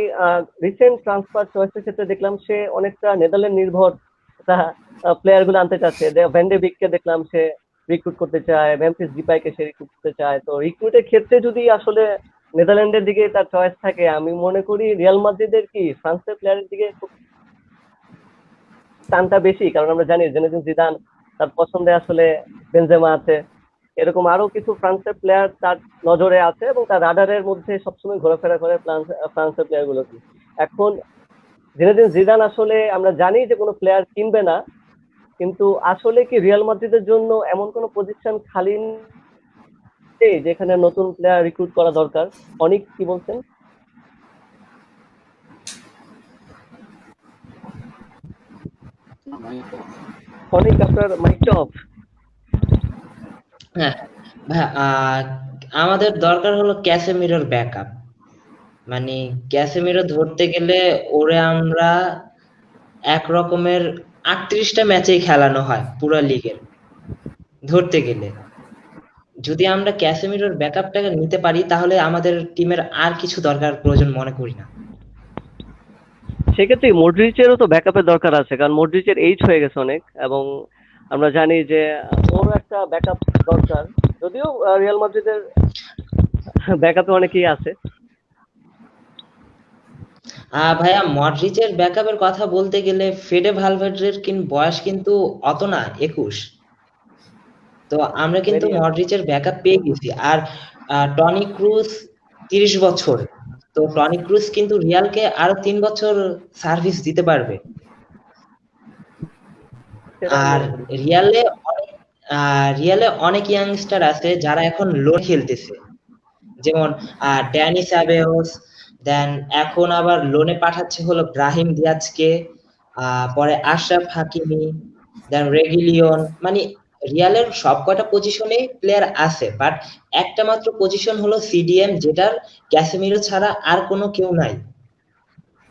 রিসেন্ট ট্রান্সফার চয়েসের ক্ষেত্রে দেখলাম সে অনেকটা নেদারল্যান্ড নির্ভর প্লেয়ার গুলো আনতে চাচ্ছে। ভ্যান্ডে বিককে দেখলাম সে রিক্রুট করতে চায়, মেমফিস ডিপাইকে সে রিক্রুট করতে চায়। তো রিক্রুটের ক্ষেত্রে যদি আসলে নেদারল্যান্ডের দিকে তার চয়েস থাকে, আমি মনে করি রিয়াল মাদ্রিদের কি ফ্রান্সের প্লেয়ারের দিকে খুব টানটা বেশি, কারণ আমরা জানি জেনেদিন জিদান তার পছন্দে আসলে বেনজেমা আছে, এরকম আরো কিছু ফ্রান্সের প্লেয়ার তার নজরে আছে এবং তার রাডারের মধ্যে সবসময় ঘোরাফেরা করে ফ্রান্সের প্লেয়ার গুলো কি। এখন জেনেদিন জিদান আসলে আমরা জানি যে কোনো প্লেয়ার কিনবে না, কিন্তু আসলে কি রিয়াল মাদ্রিদের জন্য এমন কোনো পজিশন খালি নেই যেখানে নতুন প্লেয়ার রিক্রুট করা দরকার? অনেক কি বলছেন? অনেক আপনার মাইকটা অফ। হ্যাঁ ভাইয়া, আমাদের দরকার হলো ক্যাসেমিরোর ব্যাকআপ। মানে ক্যাসেমিরো ধরতে গেলে ওরে আমরা এক রকমের 38টা ম্যাচেই খেলানো হয় পুরো লিগের ধরতে গেলে। যদি আমরা ক্যাসেমিরোর ব্যাকআপটাকে নিতে পারি তাহলে আমাদের টিমের আর কিছু দরকার প্রয়োজন মনে করি না। সেক্ষেত্রে মডরিচেরও তো ব্যাকআপের দরকার আছে, কারণ মডরিচের এইজ হয়ে গেছে অনেক, এবং আমরা জানি যে ওরও একটা ব্যাকআপ দরকার, যদিও রিয়াল মাদ্রিদের ব্যাকআপে অনেকেই আছে। ভাইয়া মডরিচের ব্যাকআপের কথা বলতে গেলে ফেডে ভালভার্ডের বয়স কিন্তু অত না, 21। তো আমরা কিন্তু মডরিচের ব্যাকআপ পেয়ে গেছি। আর টনি ক্রুজ 30 বছর, তো টনি ক্রুজ কিন্তু রিয়ালকে আরো 3 বছর সার্ভিস দিতে পারবে। আর রিয়ালে অনেক ইয়াংস্টার আছে যারা এখন লোন খেলতেছে, যেমন ড্যানি সাবেওস, দেন এখন আবার লোনে পাঠাচ্ছে হলো ব্রাহিম দিয়াজকে, পরে আশরাফ হাকিমি, দেন রেগিলিয়ন। মানে রিয়ালের সব কয়টা পজিশনে প্লেয়ার আছে, বাট একটা মাত্র পজিশন হলো সিডিএম, যেটার ক্যাসেমিরো ছাড়া আর কোনো কেউ নাই।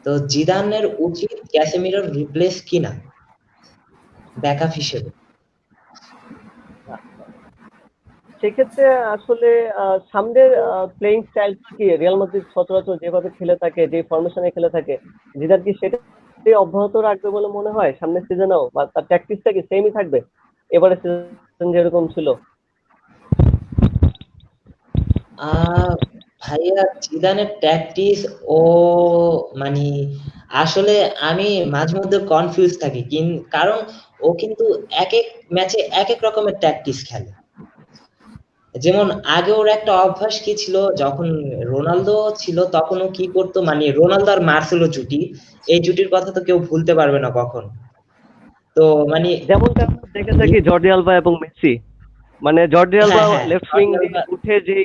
তো জিদানের উচিত ক্যাসেমিরোর রিপ্লেস কিনা ব্যাকআপ হিসেবে। সেক্ষেত্রে আসলে সামনের প্লেইং স্টাইল কি রিয়াল মাদ্রিদ সচরাচর যেভাবে খেলে থাকে, যে ফরমেশনে খেলে থাকে, জিদান কি সেটা অব্যাহত রাখবে বলে মনে হয় সামনের সিজনেও, বা তার ট্যাকটিক্সটা কি সেমই থাকবে এবারে সিজন যেরকম ছিল? ভাইয়া জিদানের ট্যাকটিক্স ও মানে আসলে আমি মাঝে মধ্যে কনফিউজ থাকি, কারণ ও কিন্তু এক এক ম্যাচে এক এক রকমের ট্যাকটিক্স খেলে। যেমন আগে ওর একটা অভ্যাস কি ছিল, যখন রোনালদো ছিল তখন ও কি করতো, মানে রোনালদো আর মার্সেলো জুটি, এই জুটির কথা তো কেউ ভুলতে পারবে না কখন। তো মানে যেমনটা আমরা দেখে থাকি জর্ডি আলবা এবং মেসি, মানে জর্ডি আলবা হ্যাঁ হ্যাঁ লেফট উইং জর্ডি দিয়ে আলবা, উঠে যে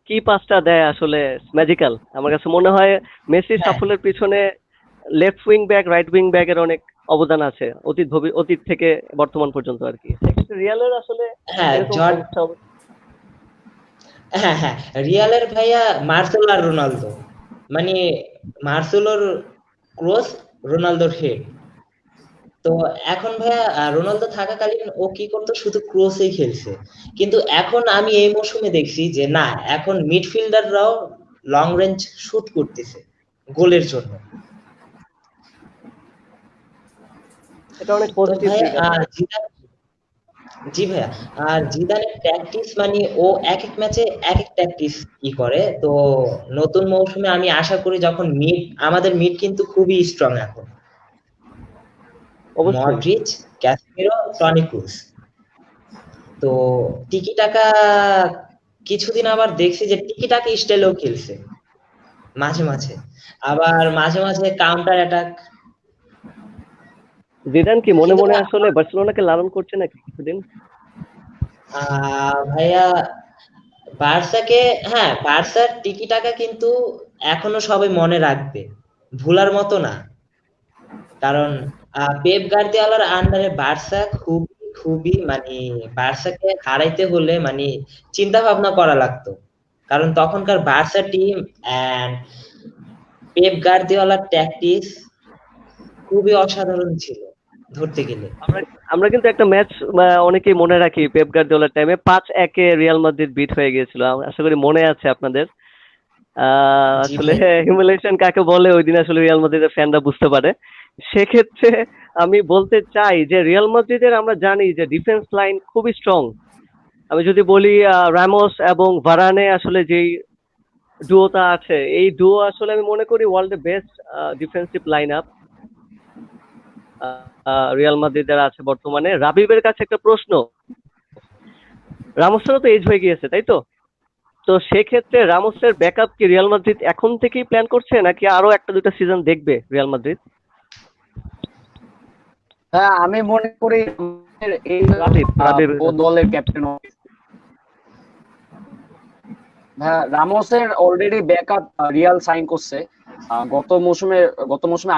কি পাসটা দেয় আসলে ম্যাজিক্যাল। আমার কাছে মনে হয় মেসির হ্যাঁ সাফল্যের পিছনে left wing back right wing ব্যাকের অনেক অবদান আছে, অতীত থেকে বর্তমান পর্যন্ত আর কি। সেক্ষেত্রে রিয়ালের আসলে হ্যাঁ এরকম জর্ড অবস্থা হ্যাঁ হ্যাঁ রিয়ালের ভাইয়া মার্সেলো আর রোনালদো, মানে মার্সেলোর ক্রস, রোনালদোর হেড। তো এখন ভাইয়া রোনালদো থাকাকালীন ও কি করতো, শুধু ক্রসেই খেলছে। কিন্তু এখন আমি এই মৌসুমে দেখছি যে না, এখন মিডফিল্ডাররাও লং রেঞ্জ শুট করতেছে গোলের জন্য। এটা অনেক তো পজিটিভ ভাইয়া দিক আসলে। জিদান, জি ভাইয়া, আর জিদানের প্র্যাকটিস মানে ও এক এক ম্যাচে এক এক প্র্যাকটিস করে। তো নতুন মৌসুমে আমি আশা করি, যখন আমাদের মিড কিন্তু খুবই স্ট্রং এখন, অবশ্যই। Modric, Casemiro, Toni Kroos. তো টিকি টাকা কিছুদিন আবার দেখছি যে টিকি টাকা স্টাইলেও খেলছে মাঝে মাঝে, আবার মাঝে মাঝে কাউন্টার অ্যাটাক। জিদান কি মনে কিন্তু মনে ভাই, আসলে বার্সেলোনাকে লালন করছে নাকি কিছুদিন? ভাইয়া বার্সাকে, হ্যাঁ বার্সার টিকি টাকা কিন্তু এখনো সবাই মনে রাখবে, ভুলার মতো না। কারণ পেপ গার্দিওলার আন্ডারে বার্সা খুবই খুবই মানে বার্সাকে হারাইতে হলে মানে চিন্তা ভাবনা করা লাগতো। কারণ তখনকার বার্সা টিম এন্ড পেপ গার্দিওলার ট্যাকটিক্স খুবই অসাধারণ ছিল ধরতে গেলে। আমরা আমরা কিন্তু একটা ম্যাচ অনেকেই মনে রাখি, পেপ গার্দিওলার টাইমে 5-1 রিয়াল মাদ্রিদ বিট হয়ে গিয়েছিল। আশা করি মনে আছে আপনাদের। জি আসলে ভাই, হিউমিলেশন কাকে বলে ওই দিন আসলে রিয়াল মাদ্রিদের ফ্যানরা বুঝতে পারে। সেক্ষেত্রে আমি বলতে চাই যে রিয়াল মাদ্রিদের আমরা জানি যে ডিফেন্স লাইন খুবই স্ট্রং। আমি যদি বলি রামোস এবং ভারানে আসলে যেই ডুওটা আছে, এই ডুও আসলে আমি মনে করি ওয়ার্ল্ডের best defensive line up Real মাদ্রিদের আছে বর্তমানে। রাবিবের কাছে একটা প্রশ্ন, রামোসেরও তো এজ হয়ে গিয়েছে তাই তো? তো সেক্ষেত্রে রামোসের ব্যাকআপ কি রিয়াল মাদ্রিদ এখন থেকেই প্ল্যান করছে নাকি আরো একটা দুটা সিজন দেখবে রিয়াল মাদ্রিদ? হ্যাঁ, আমি মনে করি আমাদের এই রাবিব ও দলের ক্যাপ্টেন। হ্যাঁ, রামোসের অলরেডি ব্যাকআপ রিয়াল সাইন করছে গত মৌসুমে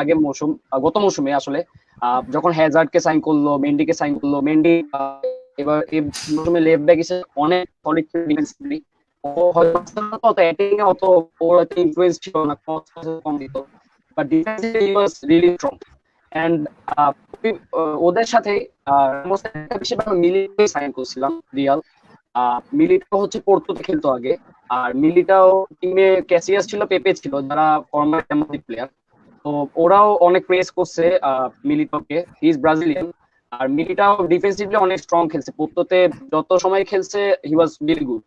আগের মৌসুম গত মৌসুমে আসলে যখন হ্যাজার্ডকে সাইন করলো, মেন্ডিকে সাইন করলো। মেন্ডি এবার এই মৌসুমে লেফট ব্যাক হিসেবে অনেক সলিড ডিফেন্সিভলি। ও হয়তো অত অ্যাটাকিং এ অত ওর একটা ইনফ্লুয়েন্স ছিল না, কম দিত, but defensively he was really strong. And ওদের সাথে রামোসের হিসেবে আমি মিলিকে সাইন করছিলাম রিয়াল। মিলিটাও হচ্ছে পোর্টোতে খেলতো আগে। আর মিলিটাও টিমে ক্যাসিয়াস ছিল, পেপে ছিল, যারা ফর্মার প্লেয়ার। তো ওরাও অনেক প্রেস করছে মিলিটাওকে, হি ইজ ব্রাজিলিয়ান। আর মিলিটাও ডিফেন্সিভলি অনেক স্ট্রং খেলছে, পোর্টোতে যত সময় খেলছে হি ওয়াজ রিয়েলি গুড।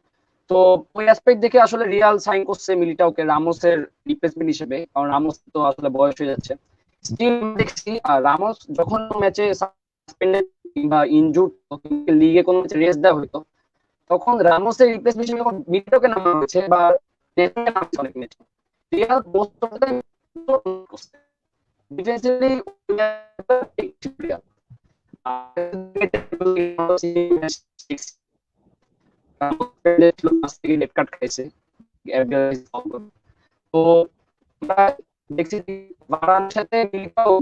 তো ওই অ্যাসপেক্ট দেখে আসলে রিয়াল সাইন করছে মিলিটাওকে রামোসের রিপ্লেসমেন্ট হিসেবে, কারণ রামোস তো আসলে বয়স হয়ে যাচ্ছে। স্টিল দেখছি রামোস যখন ম্যাচে সাসপেন্ডেড কিংবা ইনজুর্ড, লিগে কোনো ম্যাচে রেস্ট দেওয়া হতো, তখন রামোসের রিপ্লেসমেন্ট হিসেবে মিলিটাওকে নামানো হয়েছে বা নেতোকে নামছে অনেক ম্যাচে। Real most of the time defensively Real red card খাইছে। তো আমরা দেখছি ভারানের সাথে মিলিটাও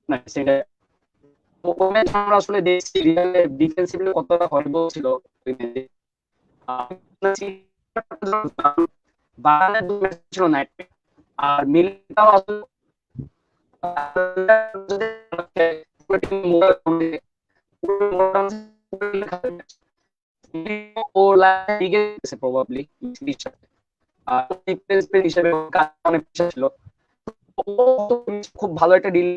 না সেটা। তো ওই ম্যাচ আমরা আসলে দেখছি রিয়ালের ডিফেন্সিভলি কতটা হরিবল ছিল ওই ম্যাচে। বাগানের 2 ম্যাচ ছিল নাইট, আর মিলিটাও আসলে ও লিগে প্রবাবলি হিসেবে অনেক ছিল। ও খুব ভালো একটা ডিল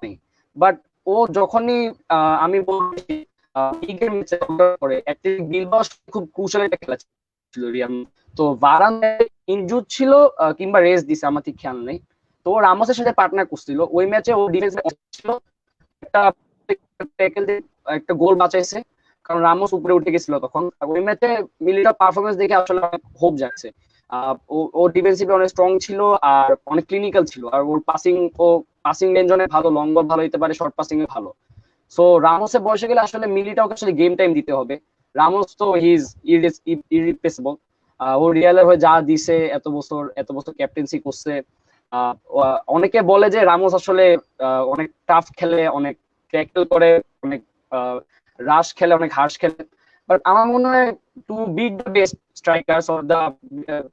নেই, বাট ও যখনই আমি বলছি লিগের ম্যাচে করে গিলবাও খুব ক্রুশাল একটা খেলা ছিল রিয়াল। তো ভারান ইনজুর ছিল কিংবা রেস দিছে আমার ঠিক খেয়াল নেই। তো রামোসের সাথে পার্টনার করছিল ওই ম্যাচে, ও ডিফেন্সে ছিল, একটা ট্যাকল দিয়ে একটা গোল বাঁচাইছে। কারণ রামোস উপরে উঠে গেছিল তখন। ওই ম্যাচে মিলিটার পারফরমেন্স দেখে আসলে হোপ যাচ্ছে। ও ডিফেন্সিভলি অনেক স্ট্রং ছিল আর অনেক ক্লিনিক্যাল ছিল, আর ওর পাসিং রেঞ্জ অনেক ভালো, লং বল ভালো হতে পারে, শর্ট পাসিং এ ভালো। সো রামোসের বয়সে গেলে আসলে মিলিটাওকে আসলে গেম টাইম দিতে হবে। রামোস তো হি ইজ ইররিপ্লেসেবল। ও রিয়ালের হয়ে যা দিছে, এত বছর ক্যাপ্টেন্সি করছে। অনেকে বলে যে রামোস আসলে অনেক টাফ খেলে, অনেক ট্যাকল করে, অনেক রাশ খেলে, অনেক হার্শ খেলে। বাট আমার মনে হয় to beat the best strikers or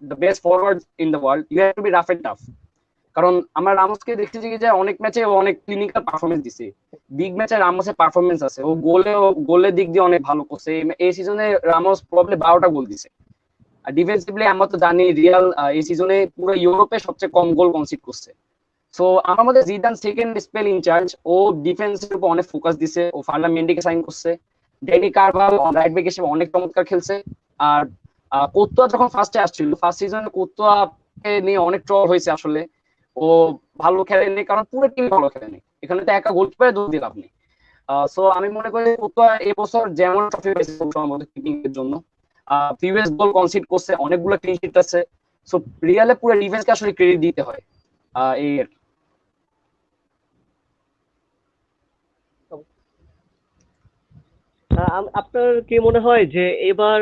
the best forwards in the world, you have to be rough and tough. কারণ আমরা রামোসকে দেখতেছি যে অনেক ম্যাচে ও অনেক ক্লিনিক্যাল পারফরমেন্স দিছে। বিগ ম্যাচে রামোসের পারফরমেন্স আছে, ও গোলের দিক দিয়ে অনেক ভালো করছে। এই সিজনে রামোস প্রবলি 12টা গোল দিছে। আর ডিফেন্সিভলি আমরা তো জানি রিয়াল এই সিজনে পুরো ইউরোপে সবচেয়ে কম গোল কনসিড করছে। সো আমার মধ্যে জিদান সেকেন্ড স্পেল ইনচার্জ, ও ডিফেন্সের উপর অনেক ফোকাস দিছে, ও ফার্নান্ডো মেন্ডিকে সাইন করছে। ড্যানি কারভাল রাইট ব্যাক হিসেবে অনেক চমৎকার খেলছে। আর কোর্তোয়া যখন ফার্স্টে আসছিল, ফার্স্ট সিজনে কোর্তোয়াকে নিয়ে অনেক ট্রল হয়েছে আসলে। ও ভালো খেলেনি কারণ পুরো টিম ভালো খেলেনি, এখানে তো একা গোলকিপারে দোষ দিলাম আপনি। সো আমি মনে করি কোর্তোয়া এই বছর যেমন ট্রফি পেয়েছে সম্ভবত কিপিং এর জন্য, প্রিভিয়াস গোল কনসিড করছে, অনেকগুলো ক্লিন শিট আছে। সো রিয়ালে পুরো ডিফেন্সকে আসলে ক্রেডিট দিতে হয় এই আর কি। আপনার কি মনে হয় যে এবার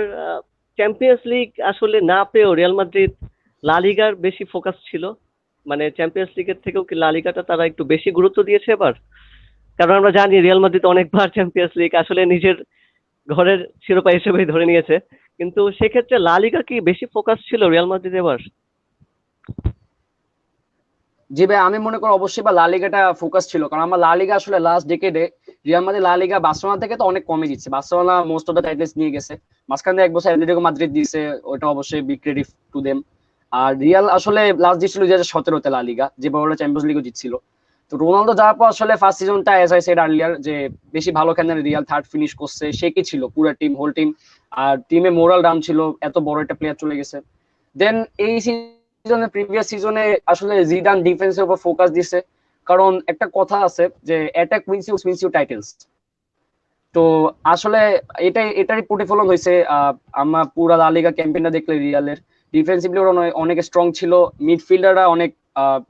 চ্যাম্পিয়ন্স লিগ আসলে না পেয়েও রিয়াল মাদ্রিদ লা লিগার বেশি ফোকাস ছিল? মানে চ্যাম্পিয়ন্স লিগের থেকেও কি লা লিগাটা তারা একটু বেশি গুরুত্ব দিয়েছে এবার? কারণ আমরা জানি রিয়াল মাদ্রিদ অনেকবার চ্যাম্পিয়ন্স লিগ আসলে নিজের ঘরের শিরোপা হিসেবেই ধরে নিয়েছে, কিন্তু সেক্ষেত্রে লা লিগা কি বেশি ফোকাস ছিল রিয়াল মাদ্রিদ এবার? জি ভাই, আমি মনে করি অবশ্যই বা লা লিগাটা ফোকাস ছিল, কারণ আমার লা লিগা আসলে লাস্ট ডেকেডে রিয়াল মাদ্রিদ লা লিগা বার্সেলোনা থেকে তো অনেক কমে দিচ্ছে। Barcelona most of the titles নিয়ে গেছে, মাঝখানে এক বছর অ্যাটলেটিকো মাদ্রিদ দিয়েছে, ওটা অবশ্যই বিগ ক্রেডিট টু দেম। আর রিয়াল আসলে লাস্ট জিতছিল 2017-তে লা লিগা, যে বড় চ্যাম্পিয়ন্স লিগও জিতছিল। তো রোনালদো যাওয়ার পর আসলে ফার্স্ট সিজনটা অ্যাজ আই সেড আর্লিয়ার যে বেশি ভালো খেলেন, রিয়াল থার্ড ফিনিশ করছে, সে কি ছিল পুরো টিম, হোল টিম। আর টিমে মোরাল ডাউন ছিল, এত বড় একটা প্লেয়ার চলে গেছে। দেন এই সিজনে, প্রিভিয়াস সিজনে আসলে জিদান ডিফেন্সের উপর ফোকাস দিছে, কারণ একটা কথা আছে যে অ্যাটাক উইন্স ইউ টাইটেলস। তো আসলে এটারই প্রতিফলন হয়েছে। আমরা পুরা লা লিগা ক্যাম্পেইনটা দেখলে রিয়ালের ডিফেন্সিভলি ওরা অনেক স্ট্রং ছিল, মিডফিল্ডাররা অনেক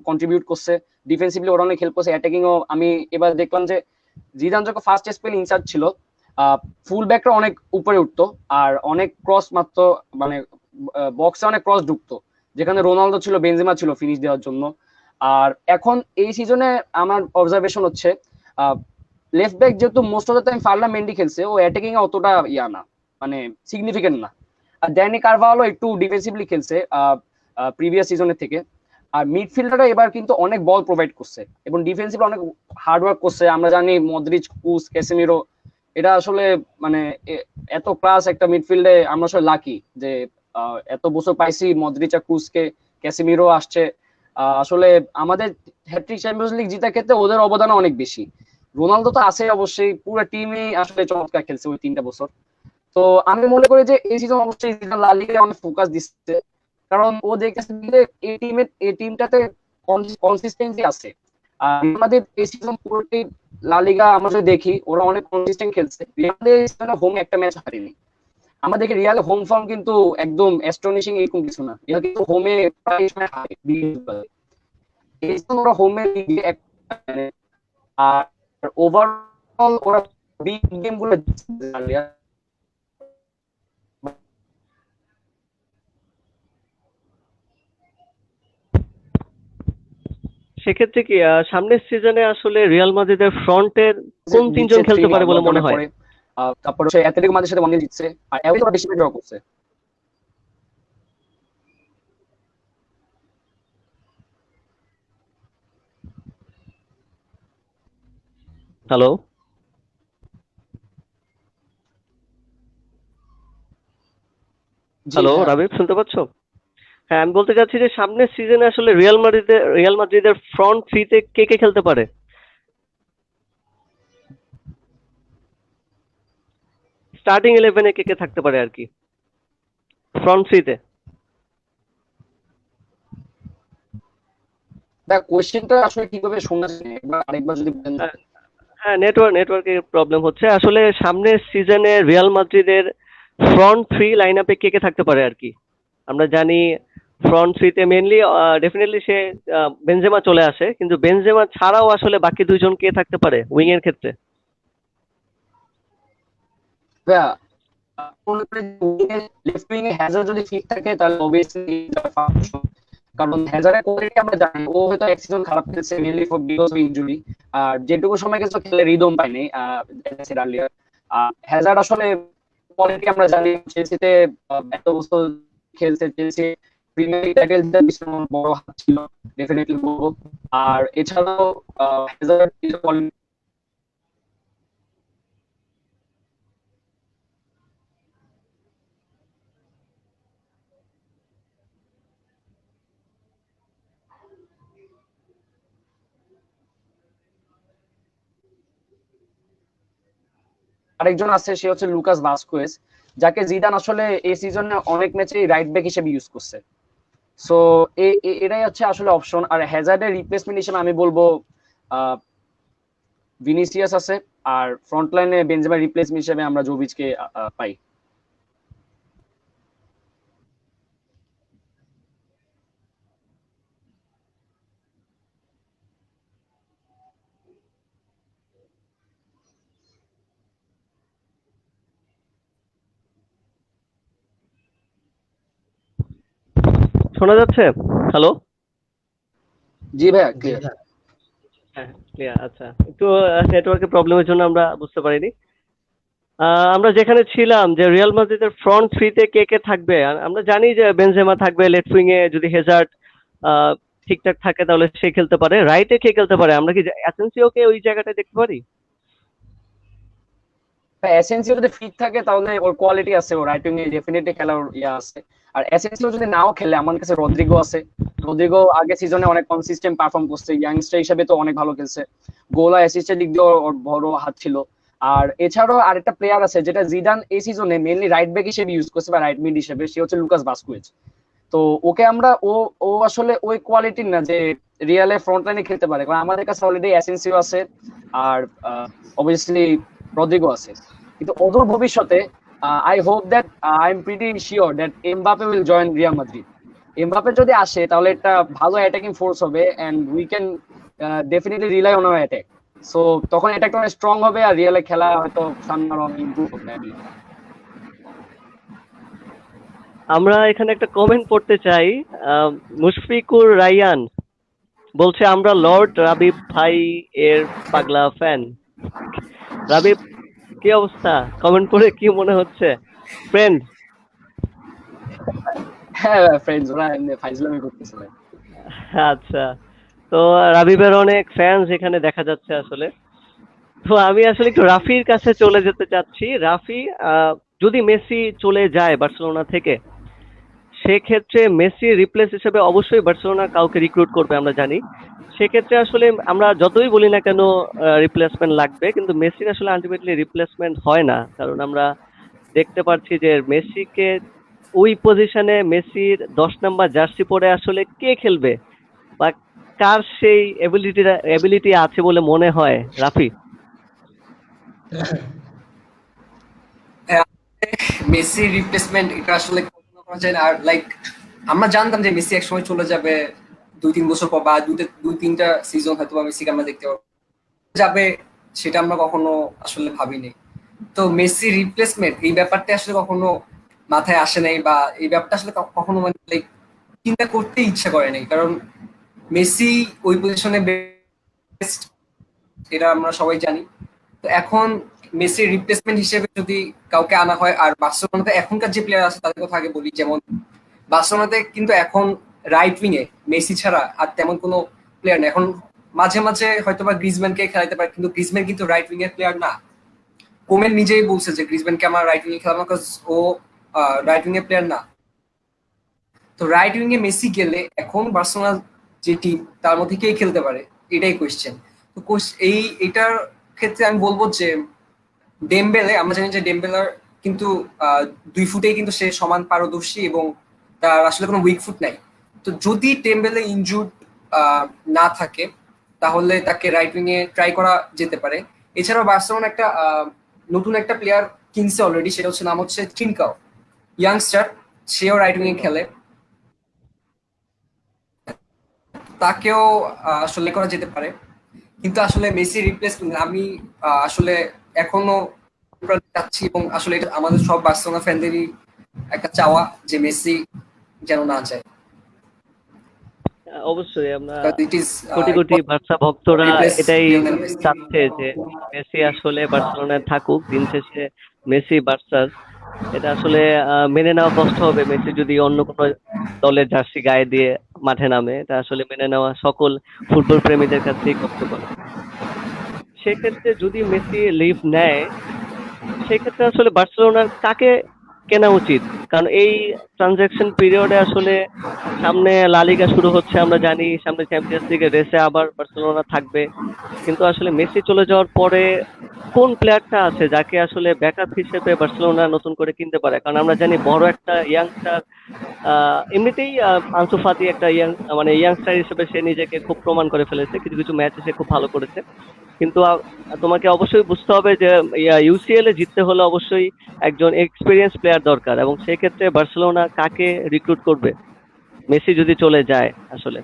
কন্ট্রিবিউট করছে, ডিফেন্সিভলি ওরা অনেক হেল্প করছে, অ্যাটাকিংও আমি এবার দেখলাম যে জিদান যখন ফার্স্ট স্পেল ইনচার্জ ছিল, ফুল ব্যাকরা অনেক উপরে উঠতো আর অনেক ক্রস মারতো, মানে বক্সে অনেক ক্রস ঢুকতো, যেখানে রোনালদো ছিল, বেনজেমা ছিল ফিনিশ দেওয়ার জন্য। আর এখন এই সিজনে আমার অবজারভেশন হচ্ছে লেফট ব্যাক যেহেতু most of the time Fernando Mendy খেলছে, ও অ্যাটাকিং এ অতটা না, মানে সিগনিফিকেন্ট না। আর ড্যানি কারভালো একটু ডিফেন্সিভলি খেলছে প্রিভিয়াস সিজনের থেকে। আর মিডফিল্ডাররা এবার কিন্তু অনেক বল প্রোভাইড করছে এবং ডিফেন্সিভ অনেক হার্ড ওয়ার্ক করছে। আমরা জানি মদ্রিচ, ক্রুস, ক্যাসেমিরো, এটা আসলে মানে এত ক্লাস একটা মিডফিল্ডে আমরা আসলে লাকি যে এত বছর পাইছি মদ্রিচ আর ক্রুসকে, ক্যাসেমিরো আসছে। আসলে আমাদের হ্যাট্রিক চ্যাম্পিয়ন্স লিগ জিতার ক্ষেত্রে ওদের অবদান অনেক বেশি। রোনালদো তো আছে অবশ্যই, পুরো টিমই আসলে চমৎকার খেলছে ওই 3টা বছর। তো আমি মনে করি যে এই সিজন অবশ্যই লা লিগায় অনেক ফোকাস দিচ্ছে, কারণ ও দেখতেছে যে এই টিমটাতে কনসিস্টেন্সি আছে। আর আমাদের এই সিজন পুরোটাই লা লিগা আমরা যদি দেখি, ওরা অনেক কনসিস্টেন্ট খেলছে। রিয়াল হোম একটা ম্যাচ হারেনি। আমাদেরকে রিয়াল হোম ফর্ম কিন্তু একদম অ্যাস্টনিশিং এরকম কিছু না, রিয়াল কিন্তু হোমে প্রায় সময় হারে। এই সিজন ওরা হোমে লিগে আর ওভারঅল ওরা বিগ গেম গুলো সেক্ষেত্রে কি সামনের সিজনে আসলে রিয়াল মাদ্রিদের ফ্রন্টের কোন তিনজন খেলতে পারে বলে মনে হয়? তারপর সে অ্যাথলেটিকো মাদ্রিদের সাথে 1-0 জিতছে আর এভাবে ওরা বেশি ড্র করছে। হ্যালো হ্যালো রাবিব, শুনতে পাচ্ছ? হ্যাঁ, আমি বলতে চাচ্ছি যে সামনের সিজনে আসলে রিয়াল মাদ্রিদের ফ্রন্ট থ্রিতে কে কে খেলতে পারে? স্টার্টিং 11-এ কে কে থাকতে পারে আর কি, ফ্রন্ট থ্রিতে? কোশ্চেনটা আসলে কিভাবে শোনা যায়, একবার আরেকবার যদি বলেন। হ্যাঁ, নেটওয়ার্কের প্রবলেম হচ্ছে আসলে। সামনের সিজনে রিয়াল মাদ্রিদের ফ্রন্ট থ্রি লাইন আপে কে কে থাকতে পারে আর কি। আমরা জানি ফ্রন্ট থ্রিতে মেনলি ডেফিনেটলি সে বেনজেমা চলে আসে, কিন্তু বেনজেমা ছাড়াও আসলে বাকি দুইজন কে থাকতে পারে উইং এর ক্ষেত্রে? ভাইয়া, লেফট উইং এ হ্যাজার্ড যদি ফিট থাকে তাহলে অবভিয়াসলি কারণ হ্যাজার্ডের কোয়ালিটি আমরা জানি, ও হয়তো এক সিজন খারাপ খেলছে mainly for because of injury, আর যেটুকু সময় গেছে খেলে রিদম পায়নি আর্লিয়ার। হ্যাজার্ড আসলে কোয়ালিটি আমরা জানি, চেলসিতে এত বছর খেলছে, চেলসি প্রিমিয়ার লিগ টাইটেল জেতার পিছনে ওর বড় হাত ছিল ডেফিনেটলি বলবো। আর এছাড়াও হ্যাজার্ড আরেকজন আছে, সে হচ্ছে লুকাস ভাস্কুয়েজ, যাকে জিদান আসলে এই সিজনে অনেক ম্যাচে রাইট ব্যাক হিসেবে ইউজ করছে। সো এটাই হচ্ছে আসলে অপশন। আর হ্যাজার্ডের রিপ্লেসমেন্ট হিসেবে আমি বলবো ভিনিসিয়াস আছে, আর ফ্রন্ট লাইনে বেনজেমার রিপ্লেসমেন্ট হিসেবে আমরা জোভিচকে পাই। শোনা যাচ্ছে? হ্যালো? জি ভাইয়া, জি ক্লিয়ার। ভাই। হ্যাঁ, ক্লিয়ার। আচ্ছা, একটু নেটওয়ার্কের প্রবলেমের জন্য আমরা বুঝতে পারিনি। আমরা যেখানে ছিলাম যে রিয়াল মাদ্রিদের ফ্রন্ট থ্রিতে কে কে থাকবে, আর আমরা জানি যে বেনজেমা থাকবে লেফট উইং এ, যদি হেজার্ড আহ, ঠিকঠাক থাকে তাহলে সে খেলতে পারে। রাইটে কে খেলতে পারে? আমরা কি অ্যাসেনসিওকে ওই জায়গাটায় দেখতে পারি? এসেনসিও যদি ফিট থাকে তাহলে ওর কোয়ালিটি আছে, ও রাইট উইং এ ডেফিনেটলি খেলার ইয়া আছে। আর এসেনসিও যদি নাও খেলে, আমার কাছে রদ্রিগো আছে। রদ্রিগো আগে সিজনে অনেক কনসিস্টেন্ট পারফর্ম করছে, ইয়াংস্টার হিসেবে তো অনেক ভালো খেলছে, গোল আর অ্যাসিস্টের দিক দিয়ে ওর বড় হাত ছিল। আর এছাড়াও আরেকটা প্লেয়ার আছে যেটা জিদান এই সিজনে মেইনলি রাইট ব্যাক হিসেবে ইউজ করছে বা রাইট মিড হিসেবে, সে হচ্ছে লুকাস ভাস্কুয়েজ। তো ওকে আমরা ও ও আসলে ওই কোয়ালিটির না যে রিয়ালে ফ্রন্ট লাইনে খেলতে পারে, কারণ আমাদের কাছে অলরেডি এসেনসিও আছে আর অবভিয়াসলি রদ্রিগো আছে। কিন্তু অদূর ভবিষ্যতে I hope that I am pretty sure that Mbappe will join Real Madrid. Mbappe যদি আসে তাহলে একটা ভালো অ্যাটাকিং ফোর্স হবে and we can definitely rely on our attack. So তখন এটা একটা স্ট্রং হবে আর রিয়ালে খেলা হয়তো সামনে আরো ইমপ্রুভ হবে। আমরা এখানে একটা কমেন্ট পড়তে চাই। মুশফিকুর রাইয়ান বলছে, আমরা লর্ড রাবিব ভাই এর পাগলা ফ্যান। রাবিব, কি অবস্থা? কমেন্ট করে কি মনে হচ্ছে? ফ্রেন্ড? হ্যাঁ ফ্রেন্ডস, ওরা এমনি ফাইজলামি করতেছিল। আচ্ছা, তো রাবিবের অনেক ফ্যান্স এখানে দেখা যাচ্ছে আসলে। তো আমি আসলে একটু রাফির কাছে চলে যেতে চাচ্ছি। রাফি, যদি মেসি চলে যায় বার্সেলোনা থেকে, সেক্ষেত্রে মেসি রিপ্লেস হিসেবে অবশ্যই বার্সেলোনা কাউকে রিক্রুট করবে আমরা জানি। সেক্ষেত্রে আসলে আমরা যতই বলি না কেন রিপ্লেসমেন্ট লাগবে, কিন্তু মেসির আসলে আলটিমেটলি রিপ্লেসমেন্ট হয় না, কারণ আমরা দেখতে পাচ্ছি যে মেসিকে ওই পজিশনে মেসির 10 নাম্বার জার্সি পরে আসলে কে খেলবে, বা কার সেই এবিলিটি আছে বলে মনে হয় রাফি? মেসি রিপ্লেসমেন্ট এটা আসলে কল্পনা করা যায় না। আর লাইক আমরা জানতাম যে মেসি একসময় চলে যাবে, 2-3 বছর পর বা 2-3টা সিজন হয়তো বা মেসিকে আমরা দেখতে পাবো যাবে, সেটা আমরা কখনো আসলে ভাবিনি। তো মেসি রিপ্লেসমেন্ট এই ব্যাপারটা আসলে কখনো মাথায় আসে নাই, বা এই ব্যাপারটা আসলে কখনো মানে লাইক চিন্তা করতে ইচ্ছা করে নাই, কারণ মেসি ওই পজিশনে বেস্ট, এটা আমরা সবাই জানি। তো এখন মেসির রিপ্লেসমেন্ট হিসেবে যদি কাউকে আনা হয়, আর বার্সেলোনাতে এখনকার যে প্লেয়ার আছে তাদের কথা আগে বলি, যেমন বার্সেলোনাতে কিন্তু এখন রাইট উইং এ মেসি ছাড়া আর তেমন কোনো প্লেয়ার নেই। এখন মাঝে মাঝে হয়তো বা গ্রিজম্যানকে খেলাতে পারে, কিন্তু গ্রিজম্যান কিন্তু রাইট উইং এর প্লেয়ার না। কোমেন নিজেই বলছে যে গ্রিজম্যানকে আমার রাইট উইং এ খেলানো, বিকজ ও রাইট উইং এর প্লেয়ার না। তো রাইট উইং এ মেসি গেলে এখন বার্সেলোনা যে টিম তার মধ্যে কে খেলতে পারে, এটাই কোয়েশ্চেন। তো এটার ক্ষেত্রে আমি বলবো যে ডেমবেলে, আমরা জানি যে ডেমবেলার কিন্তু 2 ফুটেই কিন্তু সে সমান পারদর্শী এবং তার আসলে কোনো উইক ফুট নাই। তো যদি ডেমবেলে ইনজুর্ড না থাকে তাহলে তাকে রাইট উইং এ ট্রাই করা যেতে পারে। এছাড়াও বার্সেলোনা একটা নতুন একটা প্লেয়ার কিনছে অলরেডি, সেটা হচ্ছে নাম হচ্ছে ট্রিনকাও, ইয়াংস্টার, সেও রাইট উইং খেলে, তাকেও আসলে করা যেতে পারে। কিন্তু আসলে মেসি রিপ্লেসমেন্ট আমি আসলে এখনো চাচ্ছি, এবং আসলে এটা আমাদের সব বার্সেলোনা ফ্যানদেরই একটা চাওয়া যে মেসি যেন না যায়, অবশ্যই আমরা it is crore crore Barca ভক্তরা রিপ্লেস এটাই লিওনেল মেসি। চাচ্ছে যে মেসি আসলে বার্সেলোনায় থাকুক। দিন শেষে মেসি বার্সার, এটা আসলে মেনে নেওয়া কষ্ট হবে মেসি যদি অন্য কোনো দলের জার্সি গায়ে দিয়ে মাঠে নামে। এটা আসলে মেনে নেওয়া সকল ফুটবল প্রেমীদের কাছেই কষ্টকর। সেক্ষেত্রে যদি মেসি লিভ নেয়, সেক্ষেত্রে আসলে বার্সেলোনার কাকে কেনা উচিত? কারণ এই ট্রানজাকশন পিরিয়ডে আসলে সামনে লা লিগা শুরু হচ্ছে, আমরা জানি সামনে চ্যাম্পিয়ন্স লিগের রেসে আবার বার্সেলোনা থাকবে। কিন্তু আসলে মেসি চলে যাওয়ার পরে কোন প্লেয়ারটা আছে যাকে আসলে ব্যাকআপ হিসেবে বার্সেলোনা নতুন করে কিনতে পারে? কারণ আমরা জানি বড় একটা ইয়াংস্টার, এমনিতেই আনসু ফাতি একটা মানে ইয়াংস্টার হিসেবে সে নিজেকে খুব প্রমাণ করে ফেলেছে, কিছু কিছু ম্যাচে সে খুব ভালো করেছে। কিন্তু তোমাকে অবশ্যই বুঝতে হবে যে ইউসিএল এ জিততে হলে অবশ্যই একজন এক্সপিরিয়েন্স প্লেয়ার দরকার, এবং সেক্ষেত্রে বার্সেলোনা কাকে রিক্রুট করবে মেসি যদি চলে যায় আসলে?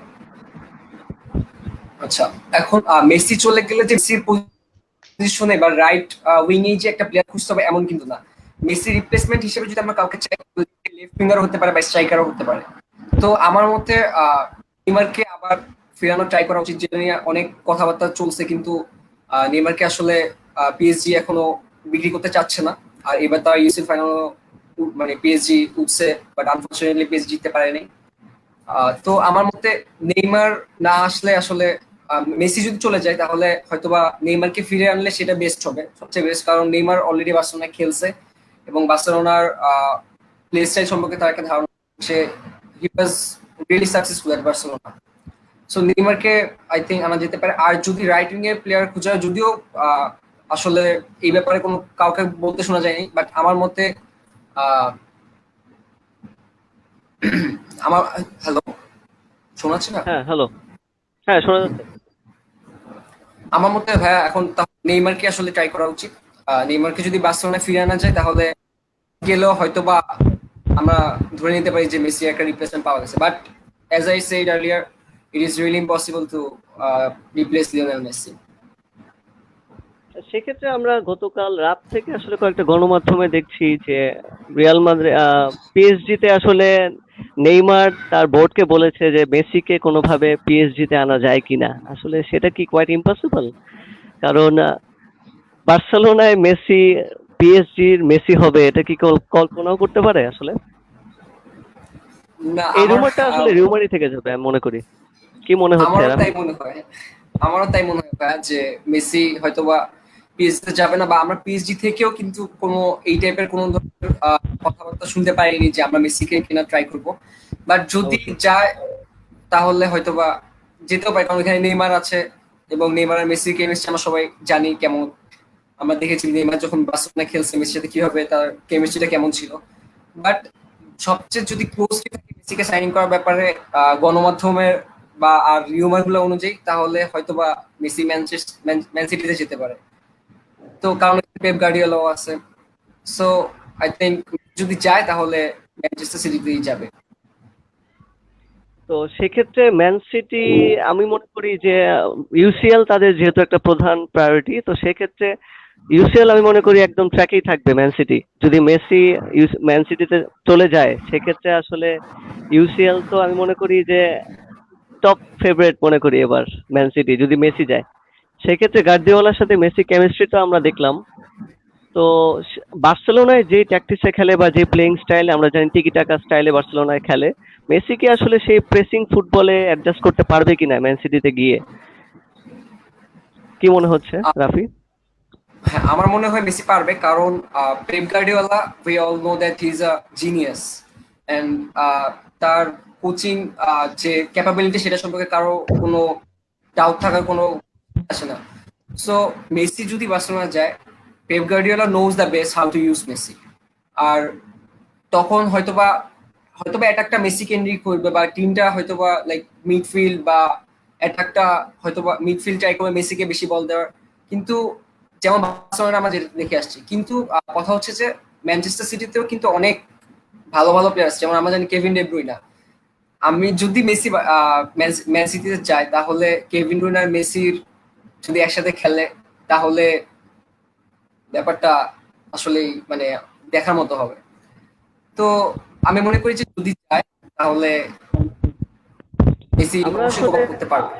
আচ্ছা, এখন মেসি চলে গেলে যে মেসির পজিশনে বা রাইট উইং এ যে একটা প্লেয়ার খুঁজতে হবে এমন কিন্তু না। মেসি রিপ্লেসমেন্ট হিসেবে যদি আমরা কাউকে চাই, লেফট উইঙ্গারও হতে পারে বা স্ট্রাইকারও হতে পারে। তো আমার মতে নেইমারকে আবার ফেরানো ট্রাই করা উচিত, যেটা নিয়ে অনেক কথাবার্তা চলছে, কিন্তু নেইমারকে আসলে পিএসজি এখনো বিক্রি করতে চাচ্ছে না। আর এবার তার ইউসিএল ফাইনাল মানে পিএসজি উঠছে, বাট আনফরচুনেটলি পিএসজি জিততে পারেনি। তো আমার মতে নেইমার না আসলে আসলে মেসি যদি চলে যায় তাহলে হয়তোবা নেইমারকে ফিরে আনলে সেটা বেস্ট হবে, সবচেয়ে বেস্ট। কারণ নেইমার অলরেডি বার্সেলোনায় খেলছে এবং বার্সেলোনার প্লে স্টাইল সম্পর্কে তার একটা ধারণা, সে he was really successful at Barcelona. So নেইমারকে আই থিঙ্ক আনা যেতে পারে। আর যদি রাইট উইং এর প্লেয়ার খোঁজা, যদিও আসলে এই ব্যাপারে কোনো কাউকে বলতে শোনা যায়নি, বাট আমার মতে আমার হ্যালো, শোনাচ্ছে না? হ্যাঁ, হ্যালো। হ্যাঁ, শোনা যাচ্ছে। আমার মতে ভাইয়া এখন নেইমারকে আসলে ট্রাই করা উচিত। নেইমারকে যদি বার্সেলোনায় ফিরে আনা যায় তাহলে গেলেও হয়তো বা আমরা ধরে নিতে পারি যে মেসি একটা রিপ্লেসমেন্ট পাওয়া গেছে। But as I said earlier, it is really impossible to replace Lionel Messi. সেক্ষেত্রে আমরা গতকাল রাত থেকে আসলে কয়েকটা গণমাধ্যমে দেখছি যে রিয়াল মাদ্রিদ পিএসজি তে আসলে নেইমার তার বোর্ডকে বলেছে যে মেসিকে কোনোভাবে পিএসজি তে আনা যায় কিনা। আসলে সেটা কি কোয়াইট ইম্পসিবল? কারণ বার্সেলোনায় মেসি, পিএসজির মেসি হবে, এটা কি কল্পনাও করতে পারে আসলে? না, এই রুমারটা আসলে রুমারই থেকে যাবে আমি মনে করি। কি মনে হচ্ছে? আমারও তাই মনে হয়। আমারও তাই মনে হয় ভাইয়া যে মেসি হয়তোবা পিএসজি যাবে না, বা আমরা পিএসজি থেকেও কিন্তু কোনো এই টাইপের কোনো ধরনের কথাবার্তা শুনতে পারিনি যে আমরা মেসিকে কিনা ট্রাই করব। বাট যদি যায় তাহলে হয়তোবা যেতেও পারে, কারণ এখানে নেইমার আছে এবং নেইমার আর মেসির কেমিস্ট্রি আমরা সবাই জানি কেমন। আমরা দেখেছি নেইমার যখন বার্সেলোনায় খেলছে মেসির সাথে কিভাবে তার কেমিস্ট্রিটা কেমন ছিল। বাট সবচেয়ে যদি ক্লোজলি থাকে মেসিকে সাইনিং করার ব্যাপারে গণমাধ্যমের বা আর রিউমার গুলো অনুযায়ী, তাহলে হয়তোবা মেসি ম্যান সিটিতে যেতে পারে। তো কারণ পেপ গার্ডিওলাও আছে। সো আই থিংক যদি যায় তাহলে ম্যানচেস্টার সিটিতেই যাবে। তো সেক্ষেত্রে ম্যান সিটি, আমি মনে করি যে ইউসিএল তাদের যেহেতু একটা প্রধান প্রায়োরিটি, তো সেক্ষেত্রে ইউসিএল আমি মনে করি একদম ট্র্যাকেই থাকবে ম্যান সিটি। যদি মেসি ম্যান সিটিতে চলে যায় সেক্ষেত্রে আসলে ইউসিএল তো আমি মনে করি যে টপ ফেভারিট মনে করি এবার ম্যান সিটি যদি মেসি যায়। সেক্ষেত্রে গার্দিওলার সাথে মেসি কেমিস্ট্রি তো আমরা দেখলাম। তো বার্সেলোনায় যে ট্যাকটিক্সে খেলে বা যে প্লেইং স্টাইল আমরা জানি টিকি টাকা স্টাইলে বার্সেলোনায় খেলে, মেসি কি আসলে সেই প্রেসিং ফুটবলে অ্যাডজাস্ট করতে পারবে কিনা ম্যান সিটিতে গিয়ে? কি মনে হচ্ছে রাফি? হ্যাঁ, আমার মনে হয় মেসি পারবে, কারণ Pep Guardiola we all know that he is a genius, and তার কোচিং যে ক্যাপাবিলিটি সেটা সম্পর্কে কারো কোনো ডাউট থাকার কোনো আসে না। সো মেসি যদি বার্সেলোনা যায়, Pep Guardiola knows the best how to use Messi. আর তখন হয়তোবা অ্যাটাকটা মেসি কেন্দ্রিক করবে, বা টিমটা হয়তোবা লাইক মিডফিল্ড বা অ্যাটাকটা হয়তোবা মিডফিল্ড ট্রাই করবে মেসিকে বেশি বল দেওয়ার। কিন্তু যেমন বার্সেলোনা আমরা যেটা দেখে আসছি, কিন্তু কথা হচ্ছে যে ম্যানচেস্টার সিটিতেও কিন্তু অনেক ভালো ভালো প্লেয়ার আছে, যেমন আমরা জানি কেভিন ডে ব্রুইনা। আমি যদি মেসি ম্যান সিটিতে যাই, তাহলে কেভিন ডে ব্রুইনা আর মেসির যদি একসাথে খেলে, তাহলে ব্যাপারটা আসলেই মানে দেখার মতো হবে। তো আমি মনে করি যে যদি যায়, তাহলে মেসি আমরা অবশ্যই আসলে কোপ করতে পারবে।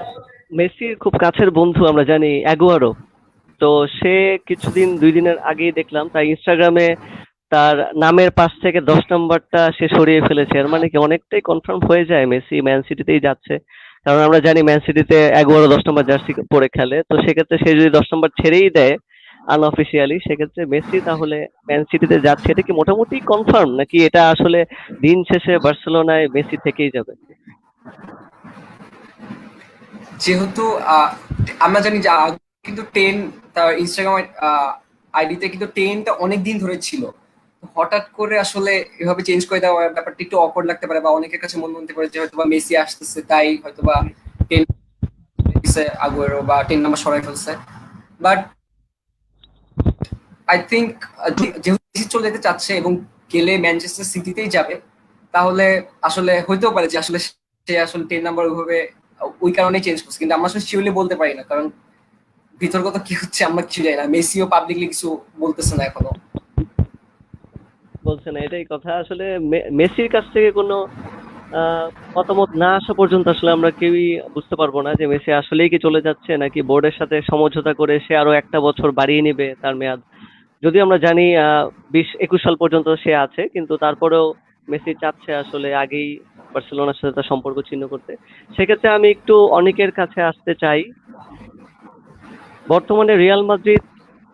মেসির খুব কাছের বন্ধু আমরা জানি অ্যাগুয়ারো। তো সে কিছুদিন 2 দিনের আগেই দেখলাম তার ইনস্টাগ্রামে তার নামের পাশ থেকে 10 নম্বরটা সে সরিয়ে ফেলেছে। এর মানে কি অনেকটাই কনফার্ম হয়ে যায় মেসি ম্যান সিটিতেই যাচ্ছে। কারণ আমরা জানি ম্যান সিটিতে অ্যাগুয়ারো 10 নম্বর জার্সি পরে খেলে, তো সেক্ষেত্রে সে যদি 10 নম্বর ছেড়েই দেয় আনঅফিসিয়ালি, সেক্ষেত্রে মেসি তাহলে ম্যান সিটিতে যাচ্ছে, এটা কি মোটামুটি কনফার্ম নাকি এটা আসলে দিন শেষে বার্সেলোনায় মেসি থেকেই যাবে? যেহেতু আমরা জানি যে কিন্তু 10 তার ইনস্টাগ্রাম আইডিতে কিন্তু 10টা অনেক দিন ধরে ছিল। হঠাৎ করে আসলে এভাবে চেঞ্জ করে দেওয়া ব্যাপারটা একটু অকওয়ার্ড লাগতে পারে, বা অনেকের কাছে মনে হতে পারে যে হয়তোবা মেসি আসতেছে তাই হয়তোবা 10 দিছে আগুয়েরো বা 10 নাম্বার সরাই ফেলছে। বাট আই থিংক যেহেতু মেসি চলে যেতে চাচ্ছে এবং গেলে ম্যানচেস্টার সিটিতেই যাবে, তাহলে আসলে হইতেও পারে যে আসলে সে আসলে 10 নাম্বার ওইভাবে ওই কারণেই চেঞ্জ করছে, কিন্তু আমরা আসলে শিওরলি বলতে পারি না, কারণ ভিতরগত কি হচ্ছে আমরা কিছু জানি না। মেসিও পাবলিকলি কিছু বলতেছে না এখনো। বলছে না, এটাই কথা। আসলে মেসির কাছ থেকে কোনো আহ, মতামত না আসা পর্যন্ত আসলে আমরা কেউই বুঝতে পারবো না যে মেসি আসলেই কি চলে যাচ্ছে নাকি বোর্ডের সাথে সমঝোতা করে সে আরো একটা বছর বাড়িয়ে নেবে তার মেয়াদ। যদি আমরা জানি 20-21 সাল পর্যন্ত সে আছে, কিন্তু তারপরেও মেসি চাচ্ছে আসলে আগেই বার্সেলোনার সাথে তার সম্পর্ক ছিন্ন করতে। সেক্ষেত্রে আমি একটু অনেকের কাছে আসতে চাই। বর্তমানে রিয়াল মাদ্রিদ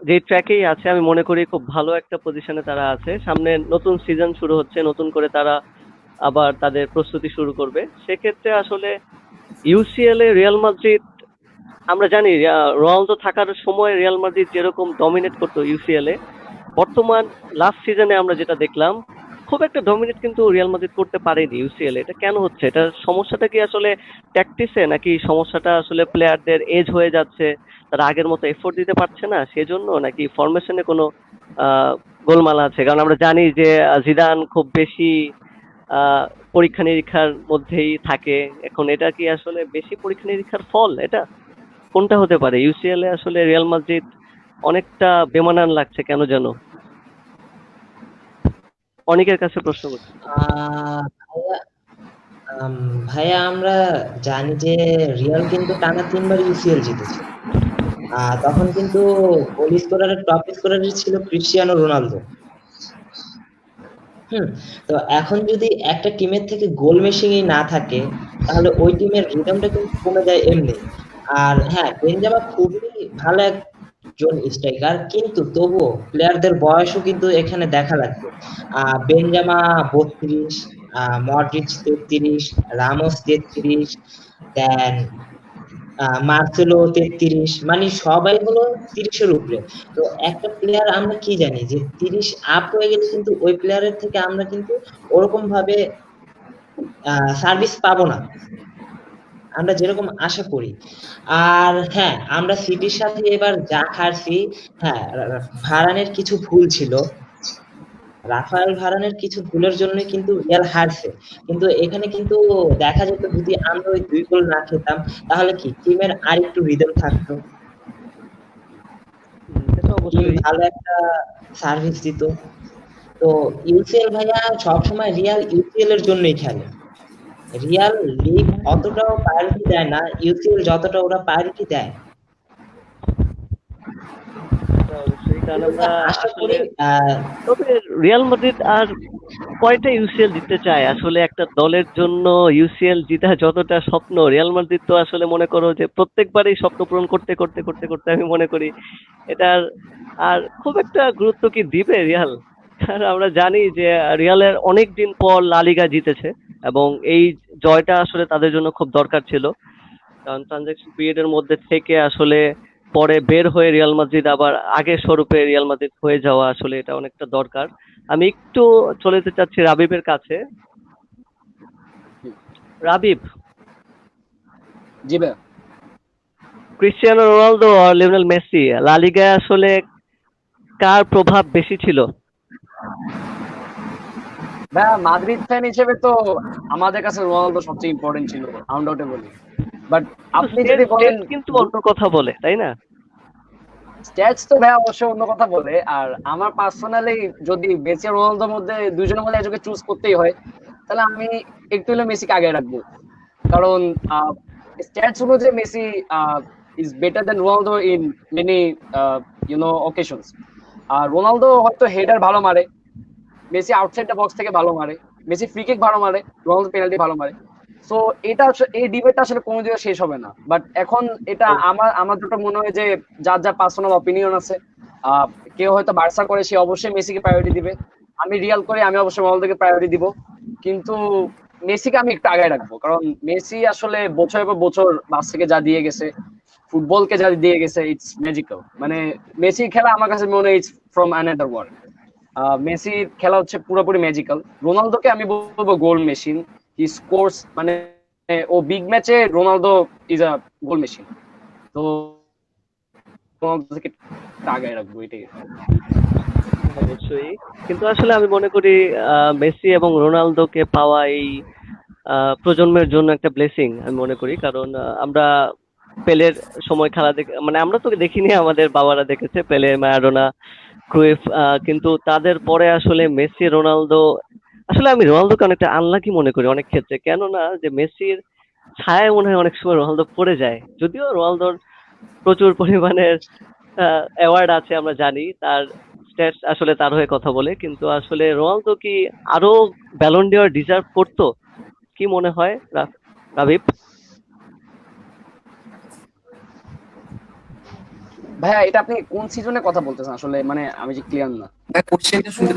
যে ট্র্যাকেই আছে, আমি মনে করি খুব ভালো একটা পজিশনে তারা আছে। সামনে নতুন সিজন শুরু হচ্ছে, নতুন করে তারা আবার তাদের প্রস্তুতি শুরু করবে। সেক্ষেত্রে আসলে ইউসিএল এ রিয়াল মাদ্রিদ, আমরা জানি রোনালদো থাকার সময় রিয়াল মাদ্রিদ যেরকম ডমিনেট করতো ইউসিএল এ, বর্তমান লাস্ট সিজনে আমরা যেটা দেখলাম খুব একটা ডমিনেট কিন্তু রিয়াল মাদ্রিদ করতে পারেনি ইউসিএল। এটা কেন হচ্ছে? এটা সমস্যাটা কি আসলে ট্যাকটিসে, নাকি সমস্যাটা আসলে প্লেয়ারদের এজ হয়ে যাচ্ছে, তারা আগের মতো এফোর্ট দিতে পারছে না সেজন্য, নাকি ফরমেশনে কোনো আহ গোলমাল আছে? কারণ আমরা জানি যে জিদান খুব বেশি আহ পরীক্ষা নিরীক্ষার মধ্যেই থাকে। এখন এটা কি আসলে বেশি পরীক্ষা নিরীক্ষার ফল? এটা কোনটা হতে পারে? ইউসিএল এ আসলে রিয়াল মাদ্রিদ অনেকটা বেমানান লাগছে কেন যেন, অনেকের কাছে প্রশ্ন করছি। ভাইয়া, ভাইয়া আমরা জানি যে রিয়াল কিন্তু টানা 3বার ইউসিএল জিতেছে। তখন কিন্তু গোল স্কোরারের টপ স্কোরার ছিল ক্রিস্টিয়ানো রোনালদো। হুম। তো এখন যদি একটা টিমের থেকে গোল মেশিনই না থাকে, তাহলে ওই টিমের রিদমটা কিন্তু কমে যায় এমনি। আর হ্যাঁ, বেনজেমা খুবই ভালো একজন স্ট্রাইকার, কিন্তু তবুও প্লেয়ারদের বয়সও কিন্তু এখানে দেখা লাগবে। বেনজেমা 32, মডরিচ 33, রামোস 33, দেন মার্সেলো 33, মানে সবাই হলো 30-এর উপরে। তো একটা প্লেয়ার আমরা কি জানি যে 30 আপ হয়ে গেলে কিন্তু ওই প্লেয়ারের থেকে আমরা কিন্তু ওরকম ভাবে সার্ভিস পাবো না, আমরা যেরকম আশা করি। আর হ্যাঁ, আমরা সিটির সাথে এবার যা হারছি, হ্যাঁ, ভারানের কিছু ভুল ছিল, রাফায়েল ভারানের কিছু ভুলের জন্য কিন্তু রিয়াল হারছে। কিন্তু এখানে কিন্তু দেখা যেত যদি আমরা ওই 2 গোল না খেতাম, তাহলে কি টিমের আরেকটু রিদম থাকতো, সে তো টিম অবশ্যই। ভালো একটা সার্ভিস দিত। তো ইউসিএল ভাইয়া সবসময় রিয়াল ইউসিএল এর জন্যই খেলে। রিয়াল লিগ অতটাও প্রায়োরিটি দেয় না ইউসিএল যতটা ওরা প্রায়োরিটি দেয়। সেটা অবশ্যই, কারণ আমরা আশা আসলে, করি তবে রিয়াল মাদ্রিদ আর কয়টা ইউসিএল জিততে চায়? আসলে একটা দলের জন্য ইউসিএল জিতা যতটা স্বপ্ন, রিয়াল মাদ্রিদ তো আসলে মনে করো যে প্রত্যেকবারই স্বপ্ন পূরণ করতে করতে করতে করতে আমি মনে করি এটার আর খুব একটা গুরুত্ব কি দিবে রিয়াল? আর আমরা জানি যে রিয়ালের অনেক দিন পর লা লিগা জিতেছে, এবং এই জয়টা আসলে তাদের জন্য খুব দরকার ছিল। কারণ ট্রানজাকশন পিরিয়ডের মধ্যে থেকে আসলে পরে বের হয়ে রিয়াল মাদ্রিদ আবার আগের স্বরূপে রিয়াল মাদ্রিদ হয়ে যাওয়া, আসলে এটা অনেকটা দরকার। আমি একটু চলে যেতে চাচ্ছি রাবিবের কাছে। রাবিব, জি ভাইয়া। ক্রিস্টিয়ানো রোনালদো আর লিওনেল মেসি লা লিগায় আসলে কার প্রভাব বেশি ছিল? ভাইয়া মাদ্রিদ ফ্যান হিসেবে তো আমাদের কাছে রোনালদো সবচেয়ে ইম্পর্টেন্ট ছিল আনডাউটেবলি, বাট আপনি যদি বলেন কিন্তু অন্য কথা বলে, তাই না? স্ট্যাটস তো ভাইয়া অবশ্যই অন্য কথা বলে। আর আমার পার্সোনালি যদি মেসি আর রোনালদোর মধ্যে দুজনের মধ্যে একজনকে চুজ করতেই হয়, তাহলে আমি একটু হলে মেসিকে আগে রাখবো। কারণ স্ট্যাটস অনুযায়ী Messi is better than Ronaldo in many occasions. আর রোনালদো হয়তো হেডার ভালো মারে, মেসি আউটসাইড দ্য বক্স থেকে ভালো মারে, মেসি ফ্রি কিক ভালো মারে, রোনালদো পেনাল্টি ভালো মারে। সো এই ডিবেটটা আসলে কোনোদিনও শেষ হবে না। বাট এখন এটা আমার যেটা মনে হয় যে যার যা পার্সোনাল অপিনিয়ন আছে, কেউ হয়তো বার্সা করে সে অবশ্যই মেসিকে প্রায়োরিটি দিবে, আমি রিয়াল করি আমি অবশ্যই রোনালদোকে প্রায়োরিটি দিব। কিন্তু মেসিকে আমি একটু আগে রাখবো, কারণ মেসি আসলে বছরের পর বছর বার্সাকে যা দিয়ে গেছে, ফুটবলকে যা দিয়ে গেছে, ইটস ম্যাজিক্যাল। মানে মেসি খেলা আমার কাছে মনে হয় ইটস ফ্রম অ্যানাদার ওয়ার্ল্ড। মেসির খেলা হচ্ছে পুরোপুরি ম্যাজিক্যাল। রোনালদোকে আমি বলবো গোল মেশিন, হি স্কোরস, মানে ও বিগ ম্যাচে Ronaldo is a goal machine. তো রোনালদোকে আগায় রাখবো, এটাই। অবশ্যই, কিন্তু আসলে আমি মনে করি মেসি এবং রোনালদোকে পাওয়া এই প্রজন্মের জন্য একটা ব্লেসিং আমি মনে করি। কারণ আমরা পেলের সময় খেলা দেখে, মানে আমরা তো দেখিনি, আমাদের বাবারা দেখেছে পেলে, ম্যারাডোনা, ক্রুইফ, কিন্তু তাদের পরে আসলে মেসি, রোনালদো। আসলে আমি রোনালদোকে অনেকটা আনলাকি মনে করি অনেক ক্ষেত্রে, কেননা যে মেসির ছায়ায় মনে হয় অনেক সময় রোনালদো পড়ে যায়। যদিও রোনালদোর প্রচুর পরিমাণের অ্যাওয়ার্ড আছে, আমরা জানি তার স্ট্যাটস আসলে তার হয়ে কথা বলে, কিন্তু আসলে রোনালদো কি আরো ব্যালন ডিওর ডিজার্ভ করতো? কি মনে হয় রাবিব? ভাইয়া এটা আপনি কোন সিজনের কথা বলতেছেন আসলে, মানে আমি যে ক্লিয়ার না। কোশ্চেনটা শুনতে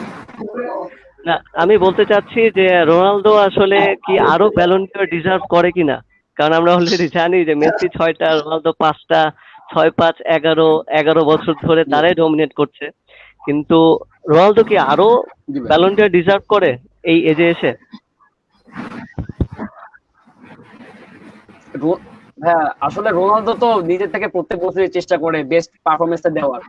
না, আমি বলতে চাচ্ছি যে রোনালদো আসলে কি আরো ব্যালন ডিওর ডিজার্ভ করে কিনা। কারণ আমরা অলরেডি জানি যে মেসি 6টা, রোনালদো 5টা, 6, 5, 11, 11 বছর ধরে তারাই ডমিনেট করছে। কিন্তু রোনালদো কি আরো জি ভাই। ব্যালন ডিওর ডিজার্ভ করে এই এজে এসে? হ্যাঁ, আসলে রোনালদো তো নিজের থেকে প্রত্যেক বছরই চেষ্টা করে বেস্ট পারফরমেন্সটা দেওয়ার।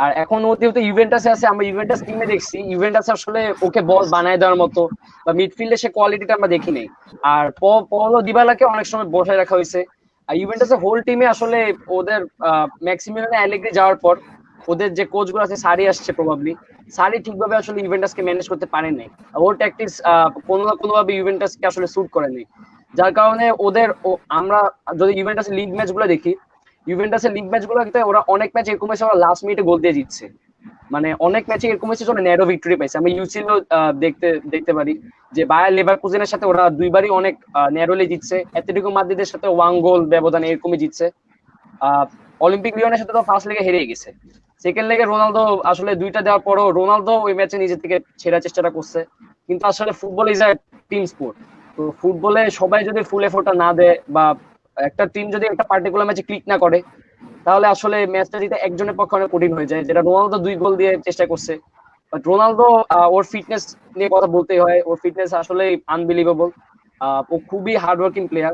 আর এখন ও যেহেতু ইউভেন্টাসে আছে, আমরা ইউভেন্টাস টিমে দেখছি, ইউভেন্টাস আসলে ওকে বল বানায় দেওয়ার মতো বা মিডফিল্ডে সে কোয়ালিটিটা আমরা দেখি নাই। আর পওলো দিবালাকে অনেক সময় বসায় রাখা হয়েছে। আর ইউভেন্টাসের হোল টিমে আসলে ওদের ম্যাক্সিমিলিয়ানো অ্যালেগ্রি যাওয়ার পর ওদের যে কোচ গুলো আছে, সারি আসছে প্রবাবলি, সারি ঠিকভাবে আসলে ইউভেন্টাসকে ম্যানেজ করতে পারে নাই। ওর ট্যাকটিক্স কোনো না কোনো ভাবে ইউভেন্টাসকে আসলে স্যুট করে নাই। যার কারণে আমরা যদি ইউভেন্টাসের লিগ ম্যাচ গুলো দেখি, ইউভেন্টাসের লিগ ম্যাচ গুলোতে ওরা অনেক ম্যাচ এরকম হয়েছে ওরা লাস্ট মিনিটে গোল দিয়ে জিতছে। মানে অনেক ম্যাচে এরকম হয়েছে ওরা ন্যারো ভিক্টরি পাইছে। আমরা ইউসিএল দেখতে পারি যে বায়ার লেভারকুজেনের সাথে ওরা দুইবারই অনেক ন্যারোলি জিতছে, অ্যাটলেটিকো মাদ্রিদের সাথে 1 গোল ব্যবধানে এরকমই জিতছে। অলিম্পিক লিওনের সাথে তো ফার্স্ট লেগে হেরে গেছে। সেকেন্ড লেগে রোনালদো আসলে 2টা দেওয়ার পরও রোনালদো ওই ম্যাচে নিজে থেকে ছেড়ার চেষ্টাটা করছে। কিন্তু আসলে football is a team sport. তো ফুটবলে সবাই যদি ফুল এফোর্টটা না দেয় বা একটা টিম যদি একটা পার্টিকুলার ম্যাচে ক্লিক না করে, তাহলে আসলে ম্যাচটা জিতে একজনের পক্ষে অনেক কঠিন হয়ে যায়, যেটা রোনালদো 2 গোল দিয়ে চেষ্টা করছে। বাট রোনালদো ওর ফিটনেস নিয়ে কথা বলতেই হয়, ওর ফিটনেস আসলে আনবিলিভেবল। ও খুবই হার্ড ওয়ার্কিং প্লেয়ার।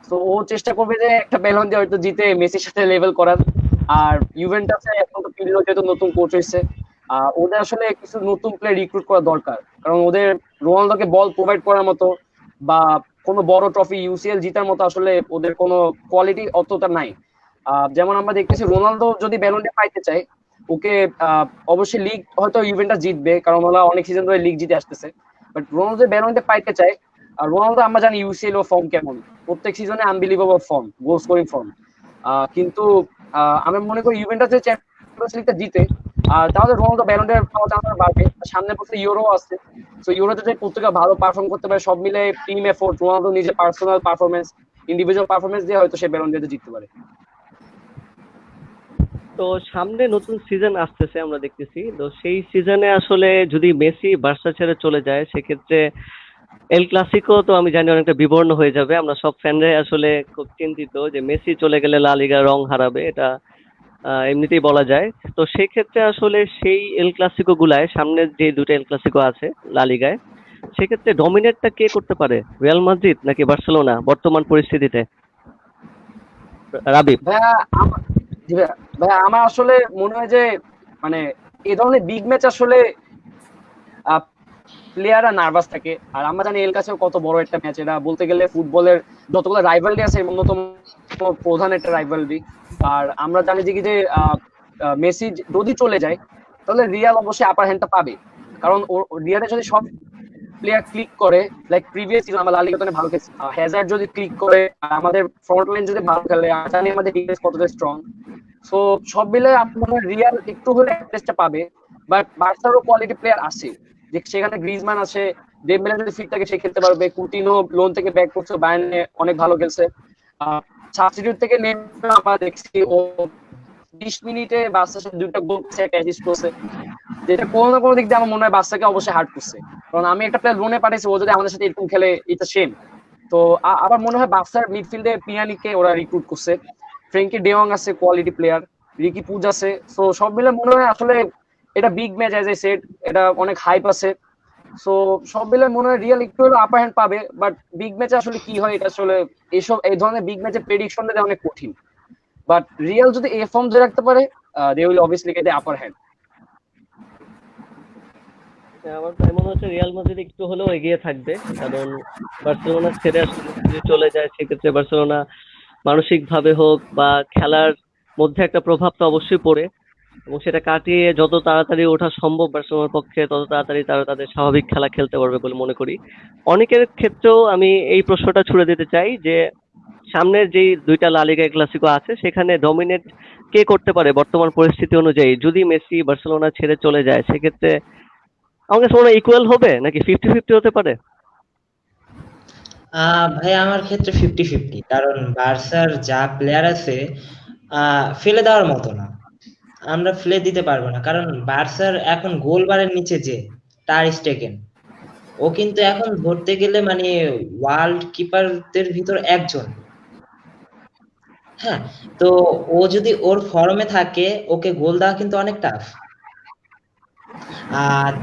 তো ও চেষ্টা করবে যে একটা ব্যালন দিয়ে হয়তো জিতে মেসির সাথে লেভেল করার। আর ইউভেন্টাসে এখন তো পিরলো যেহেতু নতুন কোচ হয়েছে, ওদের আসলে কিছু নতুন প্লেয়ার রিক্রুট করা দরকার, কারণ ওদের রোনালদোকে বল প্রোভাইড করার মতো বা কোনো বড় ট্রফি ইউসিএল জিতার মতো আসলে ওদের কোনো কোয়ালিটি অতটা নাই। যেমন আমরা দেখতেছি রোনালদো যদি ব্যালন ডি পাইতে চায়, ওকে অবশ্যই লিগ হয়তো ইউভেন্টাস জিতবে, কারণ ওরা অনেক সিজন ধরে লিগ জিতে আসতেছে। বাট রোনালদো ব্যালন ডি পাইতে চায়, আর রোনালদো আমরা জানি ইউসিএল ও ফর্ম কেমন, প্রত্যেক সিজনে unbelievable form, goal scoring form. কিন্তু আমি মনে করি ইউভেন্টাস যে চ্যাম্পিয়ন্স লিগটা জিতে, তাহলে রোনালদো ব্যালন ডি পাওয়ার চান্স বাড়বে। সামনে বছর ইউরো আছে, তো ইউরোতে যে পর্তুগাল ভালো পারফর্ম করতে পারে, সব মিলে টিম এফোর্ট, রোনালদো নিজের পার্সোনাল পারফরমেন্স, ইন্ডিভিজুয়াল পারফরমেন্স দিয়ে হয়তো সে ব্যালন ডি জিততে পারে। তো সামনে নতুন সিজন আসতেছে আমরা দেখতেছি, তো সেই সিজনে আসলে যদি মেসি বার্সা ছেড়ে চলে যায়, সেক্ষেত্রে এল ক্লাসিকো তো আমি জানি অনেকটা বিবর্ণ হয়ে যাবে। আমরা সব ফ্যানরাই আসলে খুব চিন্তিত যে মেসি চলে গেলে লা লিগা রং হারাবে, এটা এমনিতেই বলা যায়। তো সেই ক্ষেত্রে আসলে সেই এল ক্লাসিকো গুলায়, সামনে যে 2টা এল ক্লাসিকো আছে লা লিগায়, সেক্ষেত্রে ডমিনেটটা কে করতে পারে, রিয়াল মাদ্রিদ নাকি বার্সেলোনা বর্তমান পরিস্থিতিতে? রাবিব? ভাইয়া জি ভাইয়া, ভাইয়া আমার আসলে মনে হয় যে মানে এই ধরনের বিগ ম্যাচ আসলে প্লেয়াররা নার্ভাস থাকে। আর আমরা জানি এল কাছেও কত বড় একটা ম্যাচ, এটা বলতে গেলে ফুটবলের যতগুলো রাইভালরি আছে এর অন্যতম প্রধান একটা রাইভালরি। আর আমরা জানি যে কি যে মেসি যদি চলে যায় তাহলে রিয়াল অবশ্যই আপার হ্যান্ডটা পাবে, কারণ রিয়ালে যদি সব প্লেয়ার ক্লিক করে, লাইক প্রিভিয়াস সিজন আমরা লা লিগাতে ভালো খেলছি, হ্যাজার্ড যদি ক্লিক করে আর আমাদের ফ্রন্ট লাইন যদি ভালো খেলে, আমরা জানি আমাদের ডিফেন্স কতটা স্ট্রং। সো সব মিলে আমার মনে হয় রিয়াল একটু হলে অ্যাডভান্টেজটা পাবে। বাট বার্সারও কোয়ালিটি প্লেয়ার আছে, যে সেখানে গ্রিজমান আছে, ডেম্বেলে যদি ফিট থাকে সে খেলতে পারবে, কুটিনো লোন থেকে ব্যাক করছে, বায়ার্নে অনেক ভালো খেলছে। সাবস্টিটিউট থেকে নেমে আমরা দেখছি ও 20 মিনিটে বার্সার সাথে দুইটা গোল করছে, একটা অ্যাসিস্ট করছে, যেটা কোনো না কোনো দিক দিয়ে আমার মনে হয় বার্সাকে অবশ্যই হার্ট করছে। কারণ আমি একটা প্লেয়ার লোনে পাঠাইছি, ও যদি আমাদের সাথে এরকম খেলে এটা সেম। তো আবার মনে হয় বার্সার মিডফিল্ডে পিয়ানিকে ওরা রিক্রুট করছে, ফ্রেঙ্কি ডেয়ং আছে কোয়ালিটি প্লেয়ার, রিকি পুজ আছে। সো সব মিলে মনে হয় আসলে এটা big match, age I said, এটা অনেক হাইপ আছে। সো সব মিলে মনে হয় রিয়াল একটু হলেও আপার হ্যান্ড পাবে। বাট বিগ ম্যাচে আসলে কি হয় এটা আসলে এইসব এই ধরনের বিগ ম্যাচে প্রেডিকশন দেওয়া অনেক কঠিন। বাট রিয়াল যদি এ ফর্ম ধরে রাখতে পারে, they will obviously get upper hand. আমার তাই মনে হচ্ছে রিয়াল মাদ্রিদ একটু হলেও এগিয়ে থাকবে, কারণ বার্সেলোনা ছেড়ে আসলে যদি চলে যায় সেক্ষেত্রে বার্সেলোনা মানসিক ভাবে হোক বা খেলার মধ্যে একটা প্রভাব তো অবশ্যই পড়ে, এবং সেটা কাটিয়ে যত তাড়াতাড়ি ওঠা সম্ভব বার্সেলোনার পক্ষে তত তাড়াতাড়ি তারা তাদের স্বাভাবিক খেলা খেলতে পারবে বলে মনে করি। অনেকের ক্ষেত্রেও আমি এই প্রশ্নটা ছুড়ে দিতে চাই যে সামনের যেই দুইটা লা লিগা ক্লাসিকো আছে সেখানে ডমিনেট কে করতে পারে বর্তমান পরিস্থিতি অনুযায়ী? যদি মেসি বার্সেলোনা ছেড়ে চলে যায় সেক্ষেত্রে আমার কাছে মনে হয় ইকুয়াল হবে নাকি 50-50 হতে পারে? ভাই আমার ক্ষেত্রে 50-50, কারণ বার্সার যা প্লেয়ার আছে ফেলে দেওয়ার মতো না। আমরা ফেলে দিতে পারবো না, কারণ বার্সার এখন গোলবারের নিচে যে টার স্টেগেন, ও কিন্তু এখন ধরতে গেলে মানে ওয়ার্ল্ড কিপারদের ভিতর একজন। হ্যাঁ, তো ও যদি ওর ফর্মে থাকে ওকে গোল দেওয়া কিন্তু অনেক টাফ।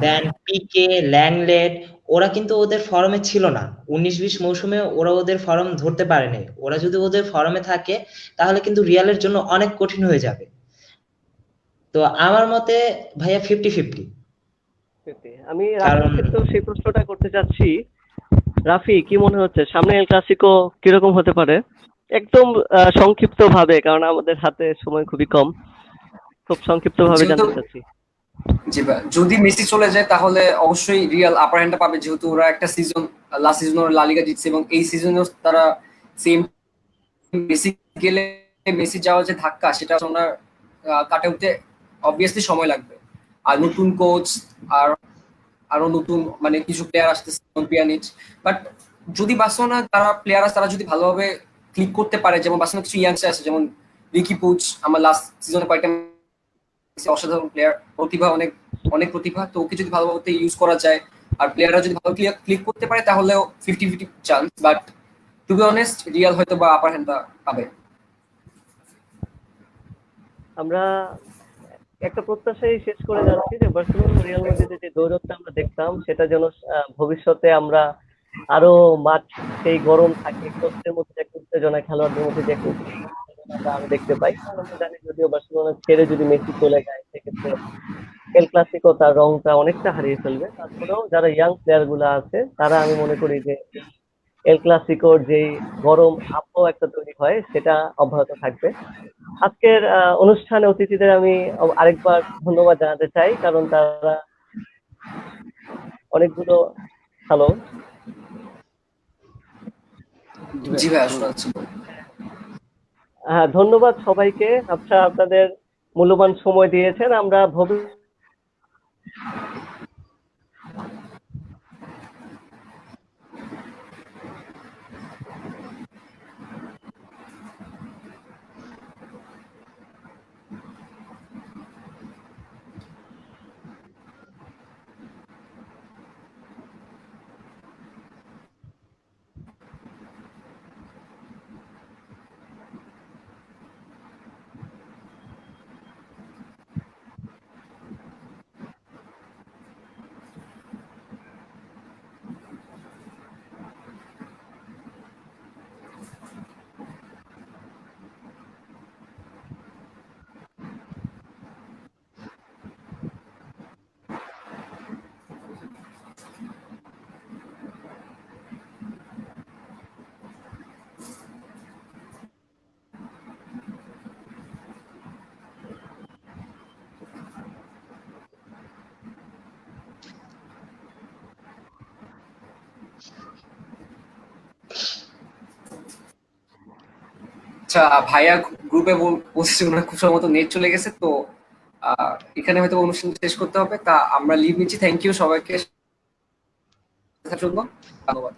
দেন পিকে, ল্যাংলেট, ওরা কিন্তু ওদের ফর্মে ছিল না। 19-20 মৌসুমে ওরা ওদের ফর্ম ধরতে পারেনি। ওরা যদি ওদের ফর্মে থাকে তাহলে কিন্তু রিয়ালের জন্য অনেক কঠিন হয়ে যাবে। তো আমার মতে ভাইয়া 50-50। আমি রাফির কারণ ক্ষেত্রেও সেই প্রশ্নটা করতে চাচ্ছি। রাফি, কি মনে হচ্ছে সামনে এল ক্লাসিকো কিরকম হতে পারে? একদম সংক্ষিপ্ত ভাবে, কারণ আমাদের হাতে সময় খুবই কম, খুব সংক্ষিপ্ত ভাবে যেহেতু জানতে চাচ্ছি। জি ভাই, যদি মেসি চলে যায় তাহলে অবশ্যই রিয়াল আপার হ্যান্ডটা পাবে, যেহেতু ওরা একটা সিজন, লাস্ট সিজন ওরা লা লিগা জিতছে এবং এই সিজনেও তারা সেম। মেসি গেলে মেসি যাওয়ার যে ধাক্কা সেটা ওনার কাটে উঠতে অবভিয়াসলি সময় লাগবে। আর নতুন কোচ, আর আরো নতুন মানে কিছু প্লেয়ার আসতেছে, পিয়ানিচ। বাট যদি বার্সেলোনা তারা প্লেয়ার আছে, তারা যদি ভালোভাবে ক্লিক করতে পারে, যেমন বার্সেলোনা কিছু ইয়াংস্টার আছে, যেমন রিকি পুচ, আমার লাস্ট সিজনে কয়েকটা অসাধারণ প্লেয়ার, প্রতিভা অনেক, অনেক প্রতিভা। তো ওকে যদি ভালোভাবে ইউজ করা যায় আর প্লেয়াররা যদি ভালো ক্লিক করতে পারে তাহলেও 50-50 chance. But to be honest Real হয়তো বা আপার হ্যান্ডটা পাবে। আমরা একটা প্রত্যাশাই শেষ করে যাচ্ছি যে বার্সেলোনা রিয়াল মাদ্রিদের যে দৌড়টা আমরা দেখতাম সেটা যেন ভবিষ্যতে আমরা আরো মাঠ সেই গরম থাকে, কোচের মধ্যে যে একটা উত্তেজনা, খেলোয়াড়দের মধ্যে যে একটা উত্তেজনা আমরা আরো দেখতে পাই। কারণ আমরা জানি যদিও বার্সেলোনা ছেড়ে যদি মেসি চলে যায় সেক্ষেত্রে এল ক্লাসিকো তার রংটা অনেকটা হারিয়ে ফেলবে। তারপরেও যারা ইয়াং প্লেয়ার গুলা আছে তারা আমি মনে করি যে এল ক্লাসিকোর যেই গরম আবহাওয়া একটা তৈরি হয় সেটা অব্যাহত থাকবে। আজকের অনুষ্ঠানে অতিথিদের আমি আরেকবার ধন্যবাদ জানাতে চাই, কারণ তারা অনেকগুলো হ্যালো জি ভাই, আসলে আছে। হ্যাঁ, ধন্যবাদ সবাইকে। আপনারা আপনাদের মূল্যবান সময় দিয়েছেন। আমরা ভবিষ্যতে আচ্ছা ভাইয়া গ্রুপে বলছে ওনার খুব সম্ভবত নেট চলে গেছে, তো এখানে হয়তো অনুষ্ঠান শেষ করতে হবে। তা আমরা লিভ নিচ্ছি। থ্যাংক ইউ সবাইকে দেখার জন্য, ধন্যবাদ।